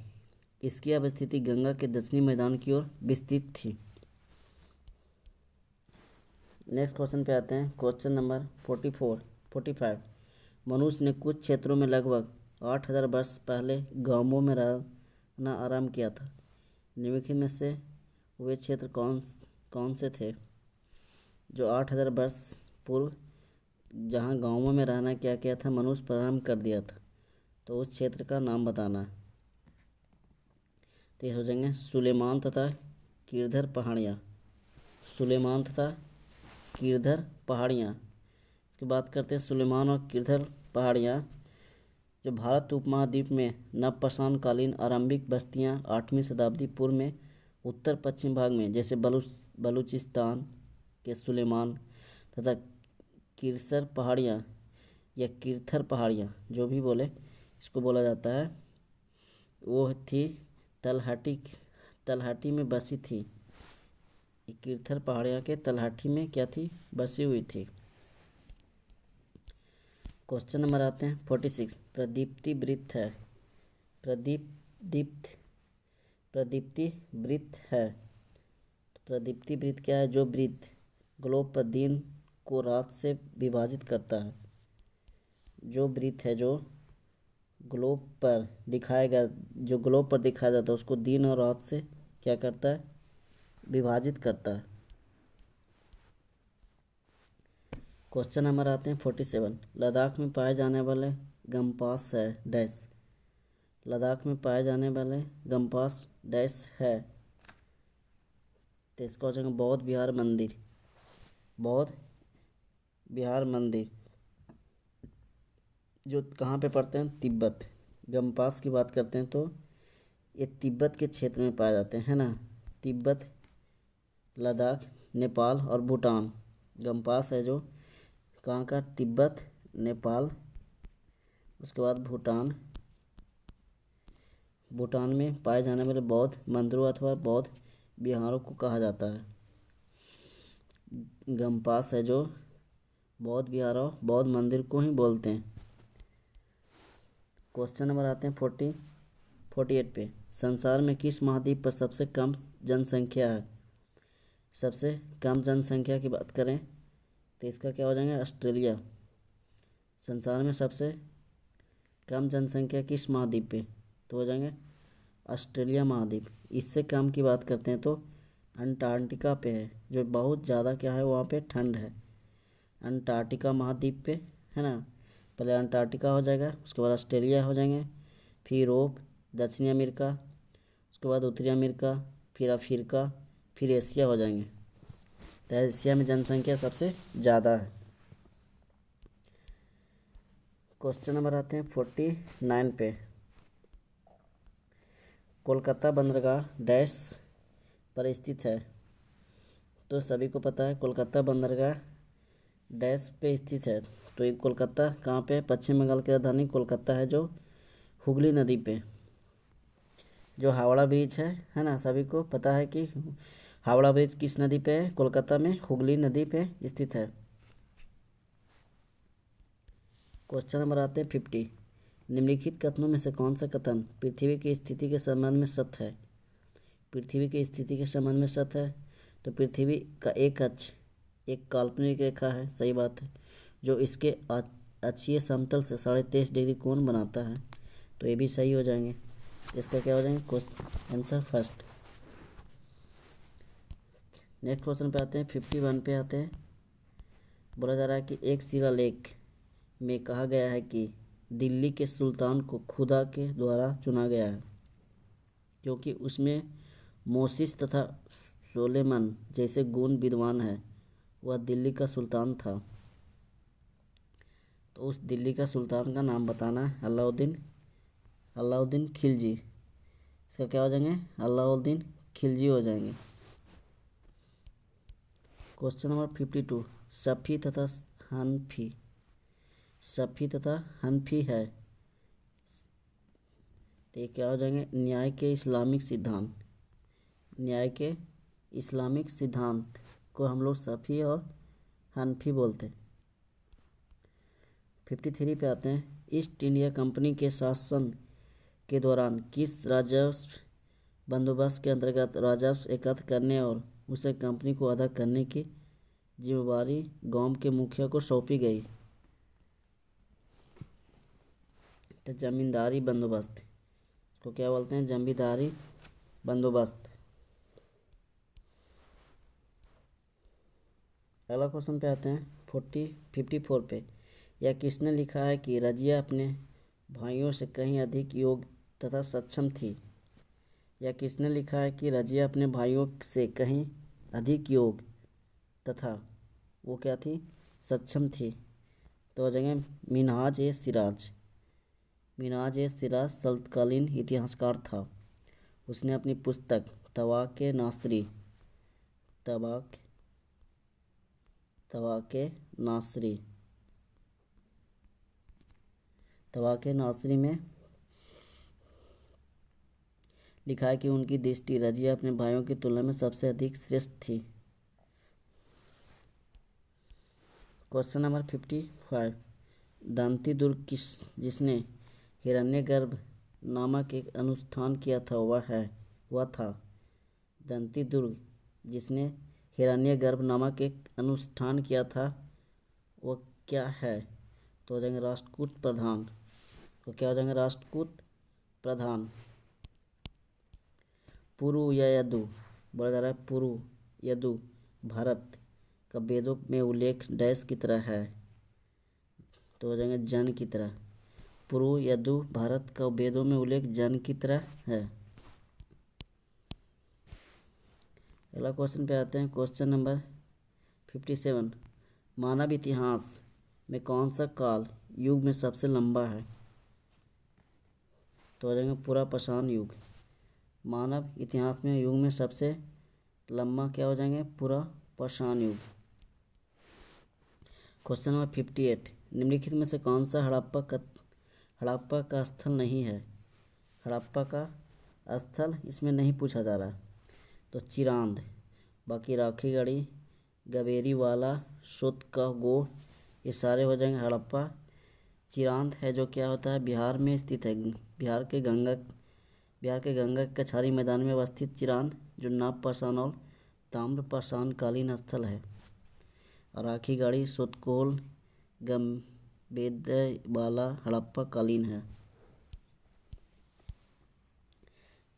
इसकी अवस्थिति गंगा के दक्षिणी मैदान की ओर विस्तृत थी। नेक्स्ट क्वेश्चन पे आते हैं। Question number 45। मनुष्य ने कुछ क्षेत्रों में लगभग 8000 वर्ष पहले गांवों में रहना आरंभ किया था। निम्नलिखित में से वे क्षेत्र कौन से थे। जो 8,000 वर्ष पूर्व जहाँ गाँवों में रहना क्या किया था मनुष्य प्रारंभ कर दिया था, तो उस क्षेत्र का नाम बताना। तो ये हो जाएंगे सुलेमान तथा कीरधर पहाड़ियाँ। सुलेमान तथा कीरधर पहाड़ियाँ। इसकी बात करते हैं सुलेमान और कीरधर पहाड़ियाँ जो भारत उपमहाद्वीप में नवपाषाणकालीन आरंभिक बस्तियाँ 8वीं शताब्दी पूर्व में उत्तर पश्चिम भाग में जैसे बलूचिस्तान के सुलेमान तथा किरसर पहाड़ियाँ या किरथर पहाड़ियाँ जो भी बोले इसको बोला जाता है, वो थी तलहटी में बसी थी। किरथर पहाड़ियाँ के तलहटी में क्या थी, बसी हुई थी। क्वेश्चन नंबर आते हैं 46। प्रदीप्ति वृत्त है। प्रदीप्ति वृत्त है। प्रदीप्ति वृत्त क्या है? जो वृत्त ग्लोब पर दिन को रात से विभाजित करता है। जो वृत्त है जो ग्लोब पर दिखाया जाता है उसको दिन और रात से क्या करता है, विभाजित करता है। क्वेश्चन नंबर आते हैं 47। लद्दाख में पाए जाने वाले गम्पास है डैश। लद्दाख में पाए जाने वाले गम्पास डैश है। तो इसका हो जाएगा बौद्ध विहार मंदिर। बौद्ध विहार मंदिर जो कहाँ पे पड़ते हैं? तिब्बत। गम्पास की बात करते हैं तो ये तिब्बत के क्षेत्र में पाए जाते हैं ना। तिब्बत, लद्दाख, नेपाल और भूटान। गम्पास है जो कहाँ का? तिब्बत, नेपाल, उसके बाद भूटान। भूटान में पाए जाने वाले बौद्ध मंदिरों अथवा बौद्ध विहारों को कहा जाता है गम्पास है जो बौद्ध विहारों बौद्ध मंदिर को ही बोलते हैं। क्वेश्चन नंबर आते हैं 48 पे। संसार में किस महाद्वीप पर सबसे कम जनसंख्या है? सबसे कम जनसंख्या की बात करें तो इसका क्या हो जाएगा? ऑस्ट्रेलिया। संसार में सबसे कम जनसंख्या किस महाद्वीप पे? तो हो जाएंगे ऑस्ट्रेलिया महाद्वीप। इससे कम की बात करते हैं तो अंटार्कटिका पे है, जो बहुत ज़्यादा क्या है वहाँ पे ठंड है। अंटार्कटिका महाद्वीप पे है ना। पहले अंटार्कटिका हो जाएगा, उसके बाद ऑस्ट्रेलिया हो जाएंगे, फिर यूरोप, दक्षिणी अमेरिका, उसके बाद उत्तरी अमेरिका, फिर अफ्रीका, फिर एशिया हो जाएंगे। तो एशिया में जनसंख्या सबसे ज़्यादा है। क्वेश्चन नंबर आते हैं 49 पे। कोलकाता बंदरगाह डैश पर स्थित है। तो सभी को पता है कोलकाता बंदरगाह डैश पे स्थित है। तो ये कोलकाता कहाँ पे? पश्चिम बंगाल की राजधानी कोलकाता है जो हुगली नदी पे। जो हावड़ा ब्रिज है ना, सभी को पता है कि हावड़ा ब्रिज किस नदी पे है? कोलकाता में हुगली नदी पे स्थित है। क्वेश्चन नंबर आते हैं 50। निम्नलिखित कथनों में से कौन सा कथन पृथ्वी की स्थिति के संबंध में सत्य है? पृथ्वी की स्थिति के संबंध में सत्य है। तो पृथ्वी का एक अक्ष एक काल्पनिक रेखा है, सही बात है, जो इसके अक्षीय समतल से 23.5 डिग्री कोण बनाता है। तो ये भी सही हो जाएंगे। इसका क्या हो जाएंगे? Question answer first. Next question पे आते हैं 51 पे आते हैं। बोला जा रहा है कि एक शिलालेख में कहा गया है कि दिल्ली के सुल्तान को खुदा के द्वारा चुना गया है क्योंकि उसमें मोसिस तथा सोलेमन जैसे गुण विद्वान है। वह दिल्ली का सुल्तान था। तो उस दिल्ली का सुल्तान का नाम बताना है। अलाउद्दीन खिलजी। इसका क्या हो जाएंगे? अलाउद्दीन खिलजी हो जाएंगे। Question number 52। सफ़ी तथा हनफी है। तो ये क्या हो जाएंगे? न्याय के इस्लामिक सिद्धांत को हम लोग सफ़ी और हनफी बोलते हैं। 53 पे आते हैं। ईस्ट इंडिया कंपनी के शासन के दौरान किस राजस्व बंदोबस्त के अंतर्गत राजस्व एकत्र करने और उसे कंपनी को अदा करने की जिम्मेवारी गांव के मुखिया को सौंपी गई? तो जमींदारी बंदोबस्त को क्या बोलते हैं? जमींदारी बंदोबस्त। अगला क्वेश्चन पे आते हैं 54 पे। यह किसने लिखा है कि रजिया अपने भाइयों से कहीं अधिक योग्य तथा सक्षम थी? यह किसने लिखा है कि रजिया अपने भाइयों से कहीं अधिक योग्य तथा वो क्या थी, सक्षम थी? तो हो जाएंगे मिनहाज ए सिराज। मिनहाज ए सिराज सल्तकालीन इतिहासकार था। उसने अपनी पुस्तक तवाक़े नासरी में लिखा है कि उनकी दृष्टि रजिया अपने भाइयों की तुलना में सबसे अधिक श्रेष्ठ थी। Question number 55। दंती दुर्ग जिसने हिरण्यगर्भ नामक एक अनुष्ठान किया था वह था। दंती दुर्ग जिसने हिरण्यगर्भ नामक एक अनुष्ठान किया था वो क्या है? तो हो जाएंगे राष्ट्रकूट प्रधान। तो क्या हो जाएंगे? राष्ट्रकूट प्रधान। पुरु या यदु, बोला जा रहा है पुरु यदु भारत का वेदों में उल्लेख डैश की तरह है? तो हो जाएंगे जन की तरह। पुरु यदु भारत का वेदों में उल्लेख जन की तरह है। अगला क्वेश्चन पे आते हैं, क्वेश्चन नंबर 57। मानव इतिहास में कौन सा काल युग में सबसे लंबा है? तो हो जाएंगे पूरा पाषाण युग। मानव इतिहास में युग में सबसे लंबा क्या हो जाएंगे? पूरा पाषाण युग। Question number 58। निम्नलिखित में से कौन सा हड़प्पा का स्थल नहीं है? हड़प्पा का स्थल इसमें नहीं पूछा जा रहा। तो चिरांद, बाकी राखी गढ़ी, गवेरी वाला, सोतकगोह, ये सारे हो जाएंगे हड़प्पा। चिरांद है जो क्या होता है, बिहार में स्थित है। बिहार के गंगा के कछारी मैदान में अवस्थित चिरांद जो नव पाषाण और ताम्र पाषाण कालीन स्थल है। और राखी गढ़ी, सोतकोल, गंबेदवाला हड़प्पा कालीन है।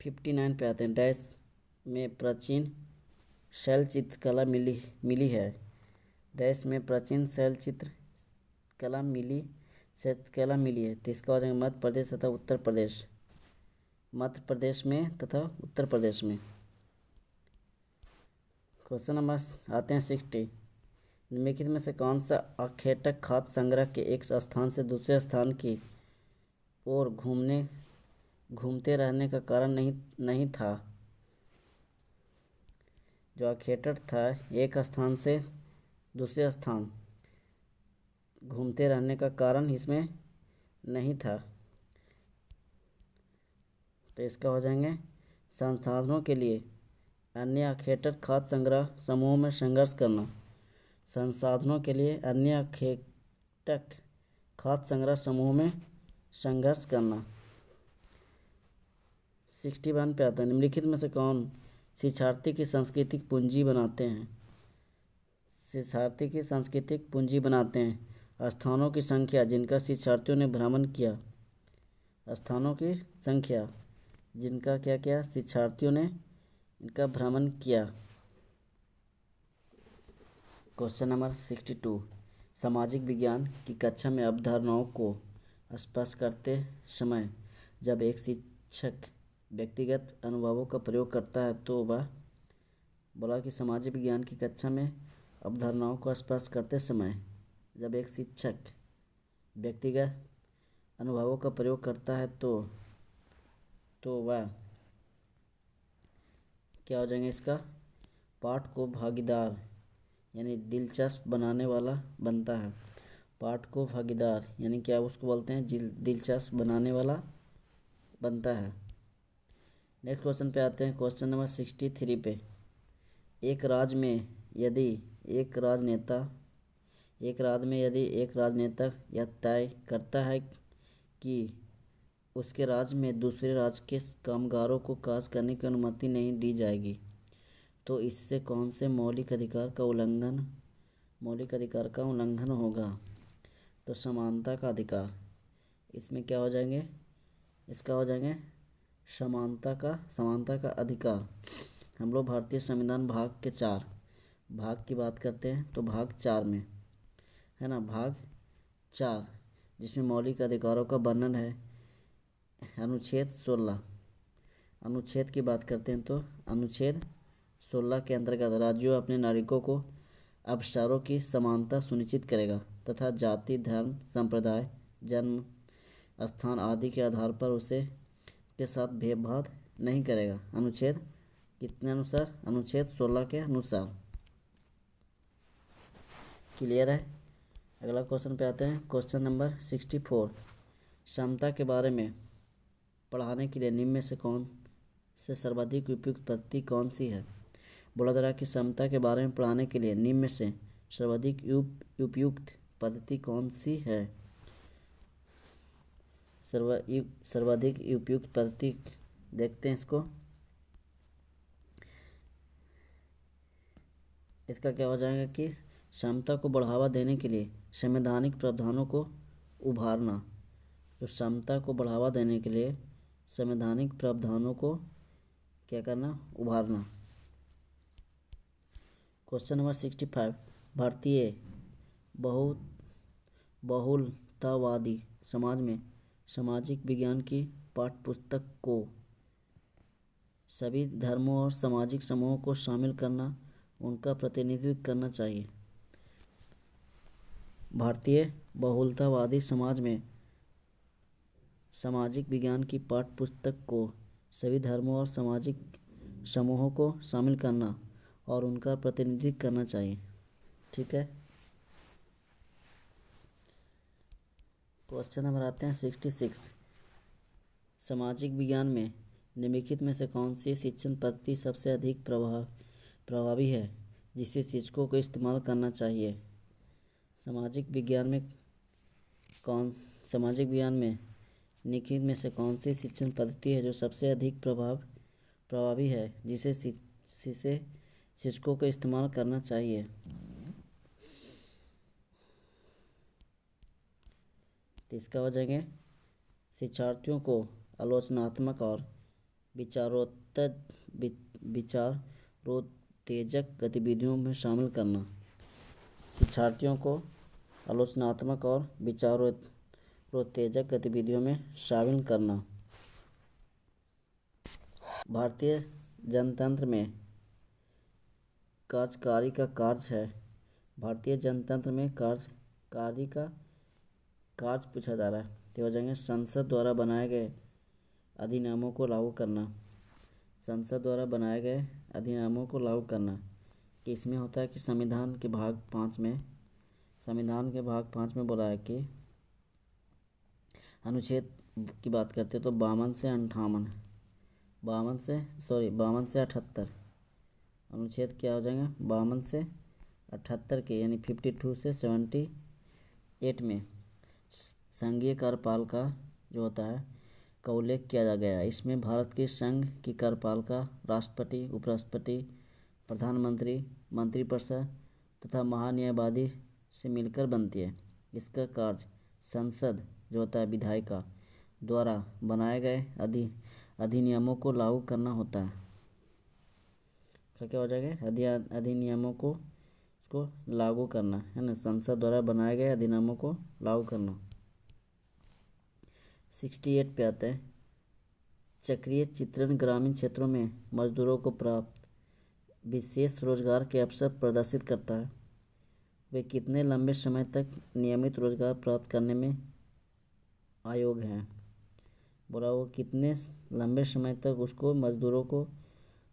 59 पे आते हैं। डैश में प्राचीन शैल चित्रकला मिली है। डैश में प्राचीन शैल चित्रकला मिली है। तो इसका हो जाएगा मध्य प्रदेश तथा उत्तर प्रदेश। मध्य प्रदेश में तथा उत्तर प्रदेश में। क्वेश्चन नंबर आते हैं 60। निम्नलिखित में से कौन सा आखेटक खाद्य संग्रह के एक स्थान से दूसरे स्थान की ओर घूमते रहने का कारण नहीं था? जो आखेटक था एक स्थान से दूसरे स्थान घूमते रहने का कारण इसमें नहीं था। तो इसका हो जाएंगे संसाधनों के लिए अन्य आखेटक खाद्य संग्रह समूह में संघर्ष करना। संसाधनों के लिए अन्य आखेटक खाद्य संग्रह समूह में संघर्ष करना। 61 पे आता है। निम्नलिखित में से कौन शिक्षार्थी की सांस्कृतिक पूंजी बनाते हैं? शिक्षार्थी की सांस्कृतिक पूंजी बनाते हैं स्थानों की संख्या जिनका शिक्षार्थियों ने भ्रमण किया। स्थानों की संख्या जिनका क्या किया, शिक्षार्थियों ने इनका भ्रमण किया। Question number 62। सामाजिक विज्ञान की कक्षा में अवधारणाओं को स्पष्ट करते समय जब एक शिक्षक व्यक्तिगत अनुभवों का प्रयोग करता है तो वह बोला कि सामाजिक विज्ञान की कक्षा में अवधारणाओं को स्पष्ट करते समय जब एक शिक्षक व्यक्तिगत अनुभवों का प्रयोग करता है तो वह क्या हो जाएंगे, इसका पाठ को भागीदार यानी दिलचस्प बनाने वाला बनता है। पाठ को भागीदार यानी क्या उसको बोलते हैं, दिलचस्प बनाने वाला बनता है। नेक्स्ट क्वेश्चन पे आते हैं, क्वेश्चन नंबर 63 पे। एक राज्य में यदि एक राजनेता यह तय करता है कि उसके राज्य में दूसरे राज्य के कामगारों को कार्य करने की अनुमति नहीं दी जाएगी तो इससे कौन से मौलिक अधिकार का उल्लंघन होगा? तो समानता का अधिकार। इसमें क्या हो जाएंगे, इसका हो जाएंगे समानता का अधिकार। हम लोग भारतीय संविधान भाग भाग की बात करते हैं तो भाग 4 में है ना, भाग 4 जिसमें मौलिक अधिकारों का वर्णन है, अनुच्छेद 16। अनुच्छेद की बात करते हैं तो अनुच्छेद 16 के अंतर्गत राज्यों अपने नागरिकों को अवसरों की समानता सुनिश्चित करेगा तथा जाति, धर्म, संप्रदाय, जन्म स्थान आदि के आधार पर उसे के साथ भेदभाव नहीं करेगा। अनुच्छेद कितने अनुसार? अनुच्छेद 16 के अनुसार। क्लियर है? अगला क्वेश्चन पे आते हैं। Question number 64। समता के बारे में पढ़ाने के लिए निम्न में से कौन से सर्वाधिक उपयुक्त पद्धति कौन सी है? बोला जा रहा है कि समता के बारे में पढ़ाने के लिए निम्न में से सर्वाधिक उपयुक्त पद्धति कौन सी है? सर्वाधिक उपयुक्त पद्धति देखते हैं इसको। इसका क्या हो जाएगा कि समता को बढ़ावा देने के लिए संवैधानिक प्रावधानों को उभारना। तो समता को बढ़ावा देने के लिए संवैधानिक प्रावधानों को क्या करना? उभारना। Question number 65। भारतीय बहुलतावादी समाज में सामाजिक विज्ञान की पाठ्यपुस्तक को सभी धर्मों और सामाजिक समूहों को शामिल करना, उनका प्रतिनिधित्व करना चाहिए। भारतीय बहुलतावादी समाज में सामाजिक विज्ञान की पाठ्यपुस्तक को सभी धर्मों और सामाजिक समूहों को शामिल करना और उनका प्रतिनिधित्व करना चाहिए। ठीक है। क्वेश्चन नंबर आते हैं 66। सामाजिक विज्ञान में निम्नलिखित में से कौन सी शिक्षण पद्धति सबसे अधिक प्रभावी है जिसे शिक्षकों को इस्तेमाल करना चाहिए? सामाजिक विज्ञान में निम्नलिखित में से कौन सी शिक्षण पद्धति है जो सबसे अधिक प्रभावी है जिसे शिक्षकों को इस्तेमाल करना चाहिए? तो इसका हो जाएंगे शिक्षार्थियों को आलोचनात्मक और विचारोत्तेजक गतिविधियों में शामिल करना। शिक्षार्थियों को आलोचनात्मक और विचारोत्तेजक गतिविधियों में शामिल करना। भारतीय जनतंत्र में कार्यकारी का कार्य है। भारतीय जनतंत्र में कार्यकारी का कार्य पूछा जा रहा है। तो हो जाएंगे संसद द्वारा बनाए गए अधिनियमों को लागू करना। संसद द्वारा बनाए गए अधिनियमों को लागू करना कि इसमें होता है कि संविधान के भाग 5 में बोला है कि अनुच्छेद की बात करते हैं तो 52 से 78 अनुच्छेद क्या हो जाएंगे? 52 से 78 के यानी 52 से 78 में संघीय कार्यपालिका जो होता है का उल्लेख किया गया है। इसमें भारत के संघ की कार्यपालिका राष्ट्रपति, उपराष्ट्रपति, प्रधानमंत्री, मंत्रिपरिषद तथा महान्यायवादी से मिलकर बनती है। इसका कार्य संसद जो होता है विधायिका द्वारा बनाए गए अधिनियमों को लागू करना होता है। क्या हो जाएगा? अधिनियमों को इसको लागू करना है ना, संसद द्वारा बनाए गए अधिनियमों को लागू करना। 68 पे आते हैं। चक्रीय चित्रण ग्रामीण क्षेत्रों में मजदूरों को प्राप्त विशेष रोजगार के अवसर प्रदर्शित करता है। वे कितने लंबे समय तक नियमित रोजगार प्राप्त करने में आयोग हैं? बोला वो कितने लंबे समय तक उसको मजदूरों को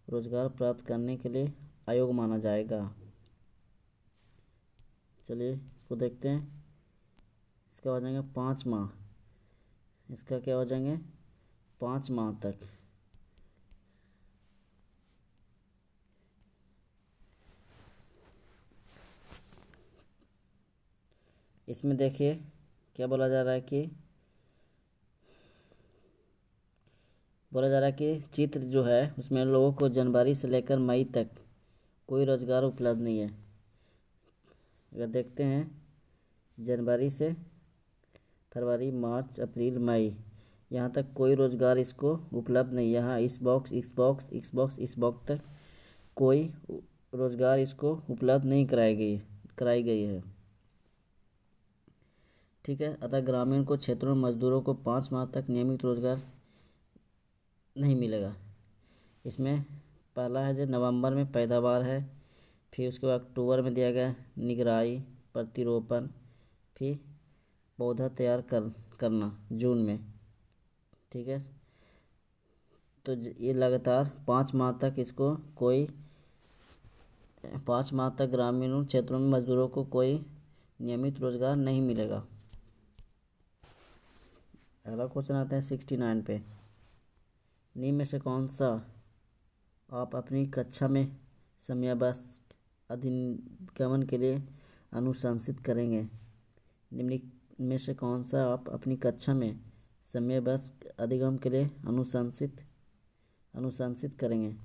रोजगार प्राप्त करने के लिए आयोग माना जाएगा। चलिए इसको देखते हैं। इसका हो जाएगा 5 माह। इसका क्या हो जाएंगे? 5 माह तक। इसमें देखिए क्या बोला जा रहा है कि चित्र जो है उसमें लोगों को जनवरी से लेकर मई तक कोई रोजगार उपलब्ध नहीं है। अगर देखते हैं जनवरी से फरवरी, मार्च, अप्रैल, मई यहाँ तक कोई रोजगार इसको उपलब्ध नहीं। यहाँ इस बॉक्स तक कोई रोजगार इसको उपलब्ध नहीं कराई गई है। ठीक है, अतः ग्रामीण को क्षेत्रों में मजदूरों को 5 माह तक नियमित रोजगार नहीं मिलेगा। इसमें पहला है जो नवंबर में पैदावार है, फिर उसके बाद अक्टूबर में दिया गया निगराई प्रतिरोपण, फिर पौधा तैयार करना जून में। ठीक है, तो ये लगातार 5 माह तक इसको कोई 5 माह तक ग्रामीण क्षेत्रों में मजदूरों को कोई नियमित रोजगार नहीं मिलेगा। अगला क्वेश्चन आता है 69 पे। निम्न में से कौन सा आप अपनी कक्षा में समयावकाश अधिगमन के लिए अनुशंसित करेंगे? निम्न में से कौन सा आप अपनी कक्षा में समयावकाश अधिगम के लिए अनुशंसित करेंगे?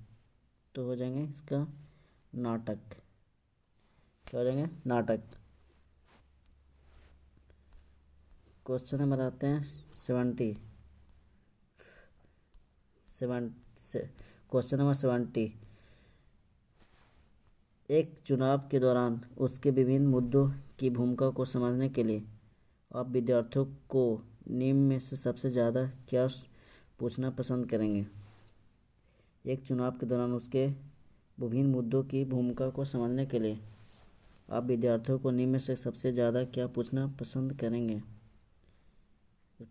तो हो जाएंगे इसका नाटक। क्या हो जाएंगे? नाटक। क्वेश्चन नंबर आते हैं 70। Question number 70। एक चुनाव के दौरान उसके विभिन्न मुद्दों की भूमिका को समझने के लिए आप विद्यार्थियों को निम्न में से सबसे ज़्यादा क्या पूछना पसंद करेंगे? एक चुनाव के दौरान उसके विभिन्न मुद्दों की भूमिका को समझने के लिए आप विद्यार्थियों को निम्न में से सबसे ज़्यादा क्या पूछना पसंद करेंगे?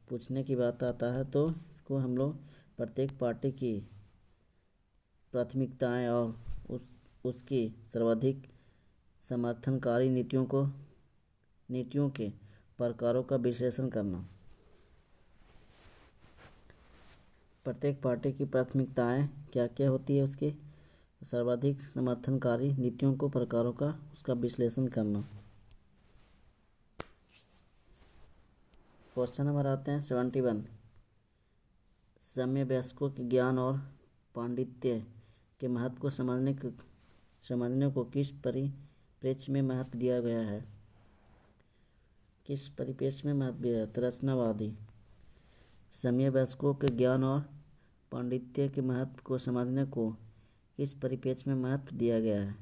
पूछने की बात आता है तो इसको हम लोग प्रत्येक पार्टी की प्राथमिकताएं और उसकी सर्वाधिक समर्थनकारी नीतियों के प्रकारों का विश्लेषण करना। प्रत्येक पार्टी की प्राथमिकताएं क्या क्या होती है, उसकी सर्वाधिक समर्थनकारी नीतियों को प्रकारों का उसका विश्लेषण करना। क्वेश्चन नंबर आते हैं 71। समयवयस्कों के ज्ञान और पांडित्य के महत्व को समझने को किस परिप्रेक्ष्य में महत्व दिया गया है? किस परिप्रेक्ष्य में महत्व दिया है? तो रचनावादी। समयवयस्कों के ज्ञान और पांडित्य के महत्व को समझने को किस परिप्रेक्ष्य में महत्व दिया गया है?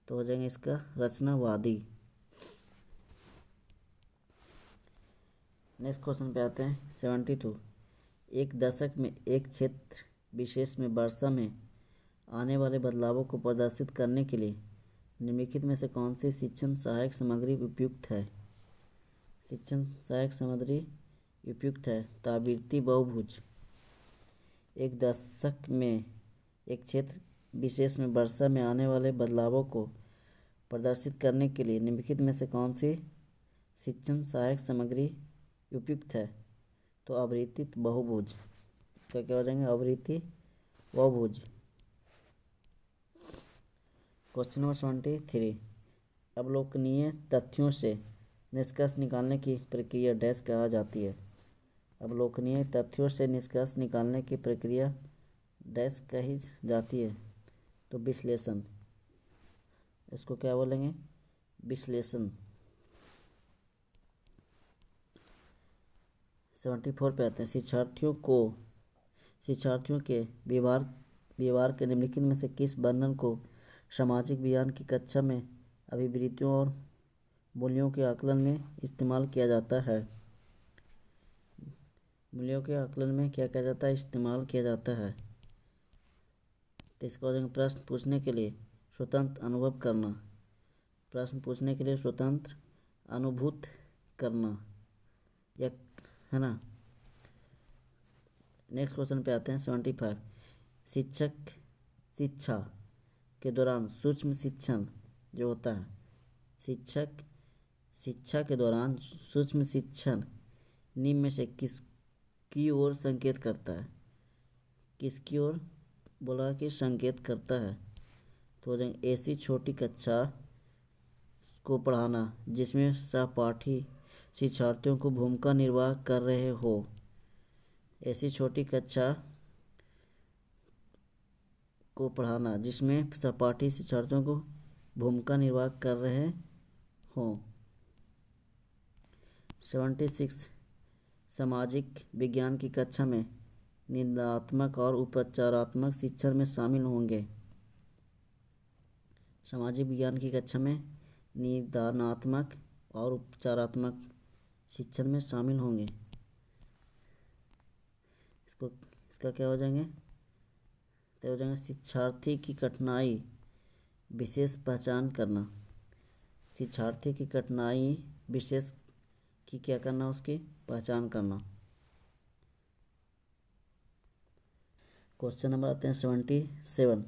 तो हो जाएंगे इसका रचनावादी। नेक्स्ट क्वेश्चन पे आते हैं 72। एक दशक में एक क्षेत्र विशेष में वर्षा में आने वाले बदलावों को प्रदर्शित करने के लिए निम्नलिखित में से कौन सी शिक्षण सहायक सामग्री उपयुक्त है? शिक्षण सहायक सामग्री उपयुक्त है तो आवृत्ति बहुभुज। एक दशक में एक क्षेत्र विशेष में वर्षा में आने वाले बदलावों को प्रदर्शित करने के लिए निम्नलिखित में से कौन सी शिक्षण सहायक सामग्री उपयुक्त है? तो आवृत्ति बहुभुज। इसका क्या हो जाएंगे? आवृत्ति बहुभुज। Question number 73। अवलोकनीय तथ्यों से निष्कर्ष निकालने की प्रक्रिया डैश कहा जाती है? अवलोकनीय तथ्यों से निष्कर्ष निकालने की प्रक्रिया डैश कही जाती है? तो विश्लेषण। इसको क्या बोलेंगे? विश्लेषण। 74 पे आते हैं। शिक्षार्थियों के व्यवहार के निम्नलिखित में से किस वर्णन को सामाजिक विज्ञान की कक्षा में अभिवृत्तियों और मूल्यों के आकलन में इस्तेमाल किया जाता है? मूल्यों के आकलन में क्या किया जाता है? इस्तेमाल किया जाता है। तो इसका हो जाएगा प्रश्न पूछने के लिए स्वतंत्र अनुभव करना। प्रश्न पूछने के लिए स्वतंत्र अनुभूत करना, या है ना। नेक्स्ट क्वेश्चन पे आते हैं 75। शिक्षा के दौरान सूक्ष्म शिक्षण जो होता है, शिक्षा के दौरान सूक्ष्म शिक्षण निम्न में से किसकी ओर संकेत करता है? किसकी ओर बोला कि संकेत करता है? तो हो जाएंगे ऐसी छोटी कक्षा को पढ़ाना जिसमें सहपाठी शिक्षार्थियों को भूमिका निर्वाह कर रहे हो। ऐसी छोटी कक्षा को पढ़ाना जिसमें सहपाठी शिक्षार्थियों को भूमिका निर्वाह कर रहे हों। 76। सामाजिक विज्ञान की कक्षा में निंदात्मक और उपचारात्मक शिक्षण में शामिल होंगे। सामाजिक विज्ञान की कक्षा में निदानात्मक और उपचारात्मक शिक्षण में शामिल होंगे। इसका क्या हो जाएंगे, तो हो जाएंगे शिक्षार्थी की कठिनाई विशेष पहचान करना। शिक्षार्थी की कठिनाई विशेष की क्या करना, उसकी पहचान करना। क्वेश्चन नंबर आते हैं 77।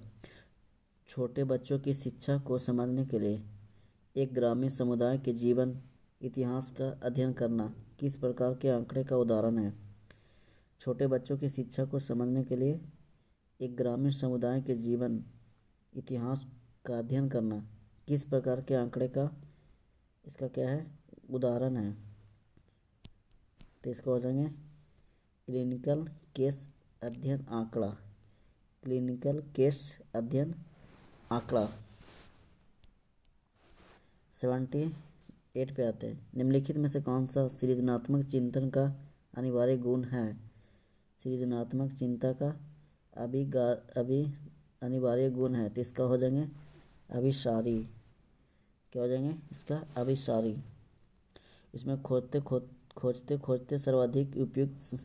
छोटे बच्चों की शिक्षा को समझने के लिए एक ग्रामीण समुदाय के जीवन इतिहास का अध्ययन करना किस प्रकार के आंकड़े का उदाहरण है। छोटे बच्चों की शिक्षा को समझने के लिए एक ग्रामीण समुदाय के जीवन इतिहास का अध्ययन करना किस प्रकार के आंकड़े का इसका क्या है, उदाहरण है। तो इसको हो जाएंगे क्लिनिकल केस अध्ययन आंकड़ा। क्लिनिकल केस अध्ययन आंकड़ा। 78 पे आते हैं। निम्नलिखित में से कौन सा सृजनात्मक चिंतन का अनिवार्य गुण है। सृजनात्मक चिंता का अभी अनिवार्य गुण है, तो इसका हो जाएंगे अभिसारी। क्या हो जाएंगे, इसका अभिसारी। इसमें खोजते खोजते सर्वाधिक उपयुक्त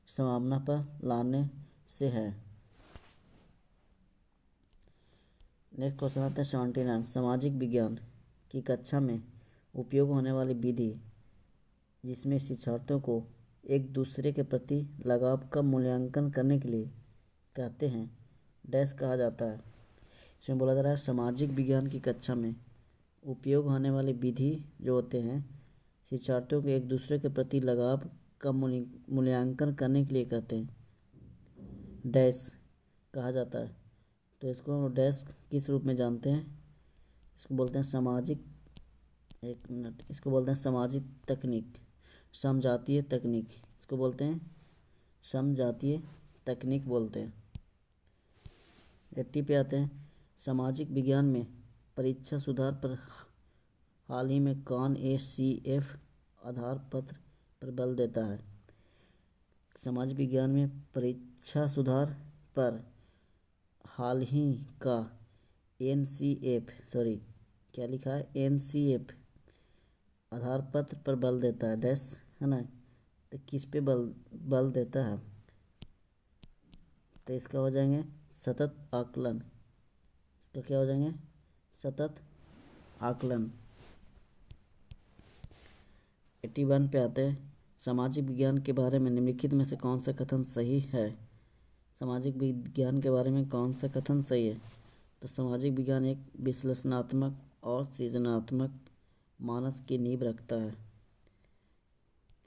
संभावना पर लाने से है। नेक्स्ट क्वेश्चन आता है 79। सामाजिक विज्ञान की कक्षा में उपयोग होने वाली विधि जिसमें शिक्षार्थियों को एक दूसरे के प्रति लगाव का मूल्यांकन करने के लिए कहते हैं डैश कहा जाता है। इसमें बोला जा रहा है सामाजिक विज्ञान की कक्षा में उपयोग होने वाली विधि जो होते हैं शिक्षार्थियों को एक दूसरे के प्रति लगाव का मूल्यांकन करने के लिए कहते हैं डैश कहा जाता है। तो इसको हम डैश किस रूप में जानते हैं, इसको बोलते हैं सामाजिक, एक मिनट, इसको बोलते हैं सामाजिक तकनीक, समजातीय तकनीक। इसको बोलते हैं समजातीय तकनीक बोलते हैं। 80 पे आते हैं। सामाजिक विज्ञान में परीक्षा सुधार पर हाल ही में कौन ACF आधार पत्र पर बल देता है। समाज विज्ञान में परीक्षा सुधार पर हाल ही का NCF आधार पत्र पर बल देता है डैश, है ना। तो किस पे बल देता है, तो इसका हो जाएंगे सतत आकलन। इसका क्या हो जाएंगे, सतत आकलन। 81 पे आते हैं। सामाजिक विज्ञान के बारे में निम्नलिखित में से कौन सा कथन सही है। सामाजिक विज्ञान के बारे में कौन सा कथन सही है, तो सामाजिक विज्ञान एक विश्लेषणात्मक और सृजनात्मक मानस की नींव रखता है।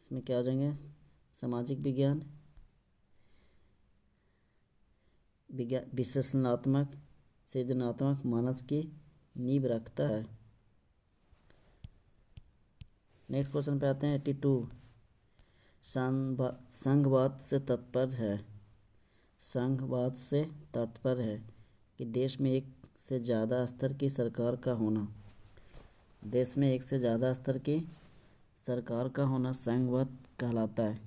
इसमें क्या हो जाएंगे, सामाजिक विज्ञान विश्लेषणात्मक सृजनात्मक मानस की नींव रखता है। नेक्स्ट क्वेश्चन पे आते हैं 82। संघवाद से तात्पर्य है, संघवाद से तात्पर्य है कि देश में एक से ज़्यादा स्तर की सरकार का होना। देश में एक से ज़्यादा स्तर की सरकार का होना संघवाद कहलाता है।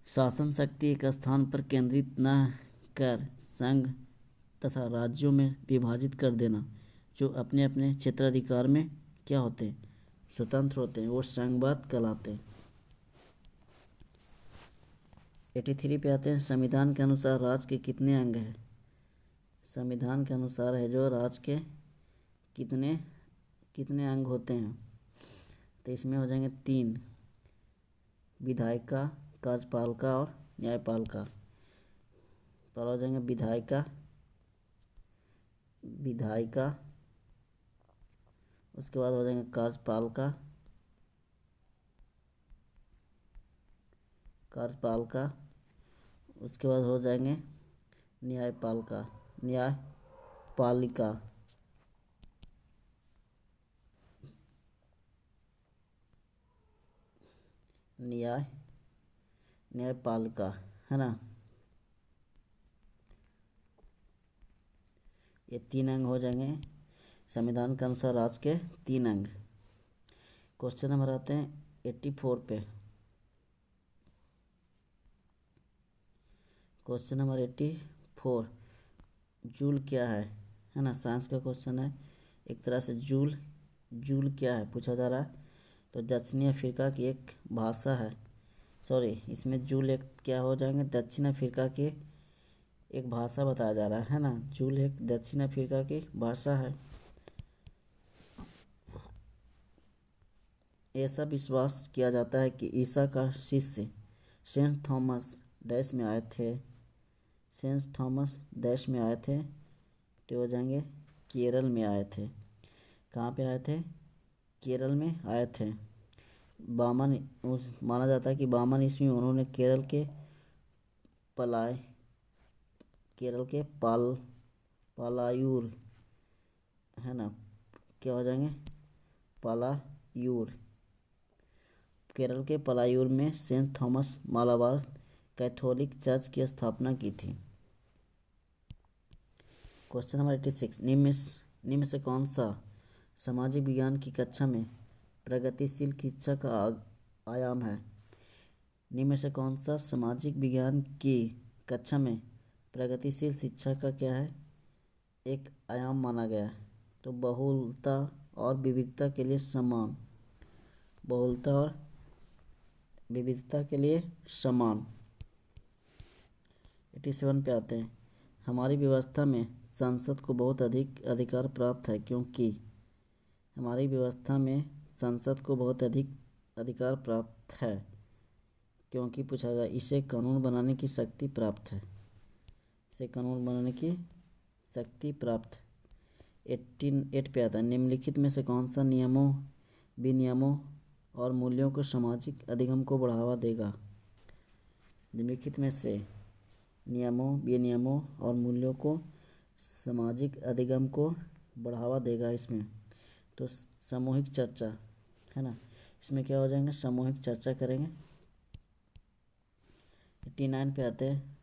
शासन शक्ति एक स्थान पर केंद्रित न कर संघ तथा राज्यों में विभाजित कर देना, जो अपने अपने क्षेत्राधिकार में क्या होते हैं, स्वतंत्र होते हैं, वो संघवाद कहलाते हैं। 83 पे आते हैं। संविधान के अनुसार राज्य के कितने अंग हैं। संविधान के अनुसार है जो राज्य के कितने अंग होते हैं, तो इसमें हो जाएंगे 3, विधायिका, कार्यपालिका और न्यायपालिका। पहला हो जाएंगे विधायिका, उसके बाद हो जाएंगे कार्यपालिका, उसके बाद हो जाएंगे न्यायपालिका, न्यायपालिका, है ना। ये 3 अंग हो जाएंगे संविधान के अनुसार राज्य के 3 अंग। क्वेश्चन नंबर आते हैं 84 पे। क्वेश्चन नंबर 84, जूल क्या है है ना। साइंस का क्वेश्चन है। एक तरह से जूल जूल क्या है पूछा जा रहा है। तो दक्षिणी अफ्रीका की एक भाषा है। सॉरी, इसमें जूल एक क्या हो जाएंगे, दक्षिण अफ्रीका की एक भाषा बताया जा रहा है ना। जूल एक दक्षिण अफ्रीका की भाषा है। ऐसा विश्वास किया जाता है कि ईसा का शिष्य सेंट थॉमस डैश में आए थे। सेंट थॉमस डैश में आए थे तो हो जाएंगे केरल में आए थे। कहाँ पे आए थे? केरल में आए थे। माना जाता है कि 52 ईस्वी में उन्होंने केरल के पालायूर, है ना, क्या हो जाएंगे, पालायूर, केरल के पलायूर में Saint Thomas Malabar Catholic church की स्थापना की थी। क्वेश्चन नंबर 86, निम्न में से कौन सा सामाजिक विज्ञान की कक्षा में प्रगतिशील शिक्षा का आयाम है? निम्न में से कौन सा सामाजिक विज्ञान की कक्षा में प्रगतिशील शिक्षा का क्या है, एक आयाम माना गया है? तो बहुलता और विविधता के लिए समान। बहुलता और विविधता के लिए समान। 87 पे आते हैं। हमारी व्यवस्था में संसद को बहुत अधिक अधिकार प्राप्त है क्योंकि हमारी व्यवस्था में संसद को बहुत अधिक अधिकार प्राप्त है क्योंकि पूछा जाए इसे कानून बनाने की शक्ति प्राप्त है। इसे कानून बनाने की शक्ति प्राप्त। 88 पे आता है। निम्नलिखित में से कौन सा नियमों, विनियमों और मूल्यों को सामाजिक अधिगम को बढ़ावा देगा? निम्नलिखित में से नियमों, विनियमों और मूल्यों को सामाजिक अधिगम को बढ़ावा देगा इसमें? तो सामूहिक चर्चा, है ना, इसमें क्या हो जाएंगे, सामूहिक चर्चा करेंगे। 89 पे आते हैं।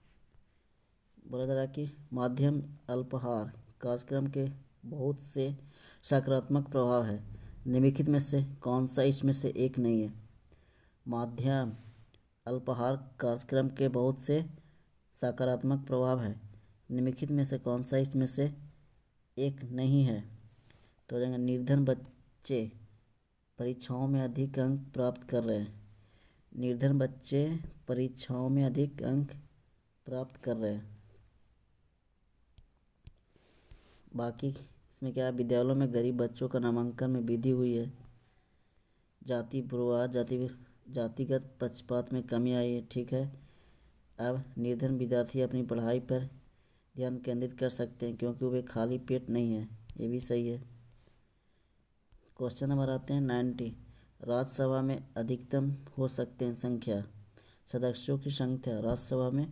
बोला जा रहा कि माध्यम अल्पाहार कार्यक्रम के बहुत से सकारात्मक प्रभाव है। निम्नलिखित में से कौन सा इसमें से एक नहीं है? माध्यम अल्पाहार कार्यक्रम के बहुत से सकारात्मक प्रभाव है। निम्नलिखित में से कौन सा इसमें से एक नहीं है? तो हो जाएगा निर्धन बच्चे परीक्षाओं में अधिक अंक प्राप्त कर रहे हैं। निर्धन बच्चे परीक्षाओं में अधिक अंक प्राप्त कर रहे हैं। बाकी इसमें क्या है, विद्यालयों में गरीब बच्चों का नामांकन में वृद्धि हुई है। जातिगत पक्षपात में कमी आई है। ठीक है, अब निर्धन विद्यार्थी अपनी पढ़ाई पर ध्यान केंद्रित कर सकते हैं क्योंकि वे खाली पेट नहीं है। ये भी सही है। क्वेश्चन नंबर आते हैं 90। राज्यसभा में अधिकतम हो सकते हैं संख्या सदस्यों की संख्या। राज्यसभा में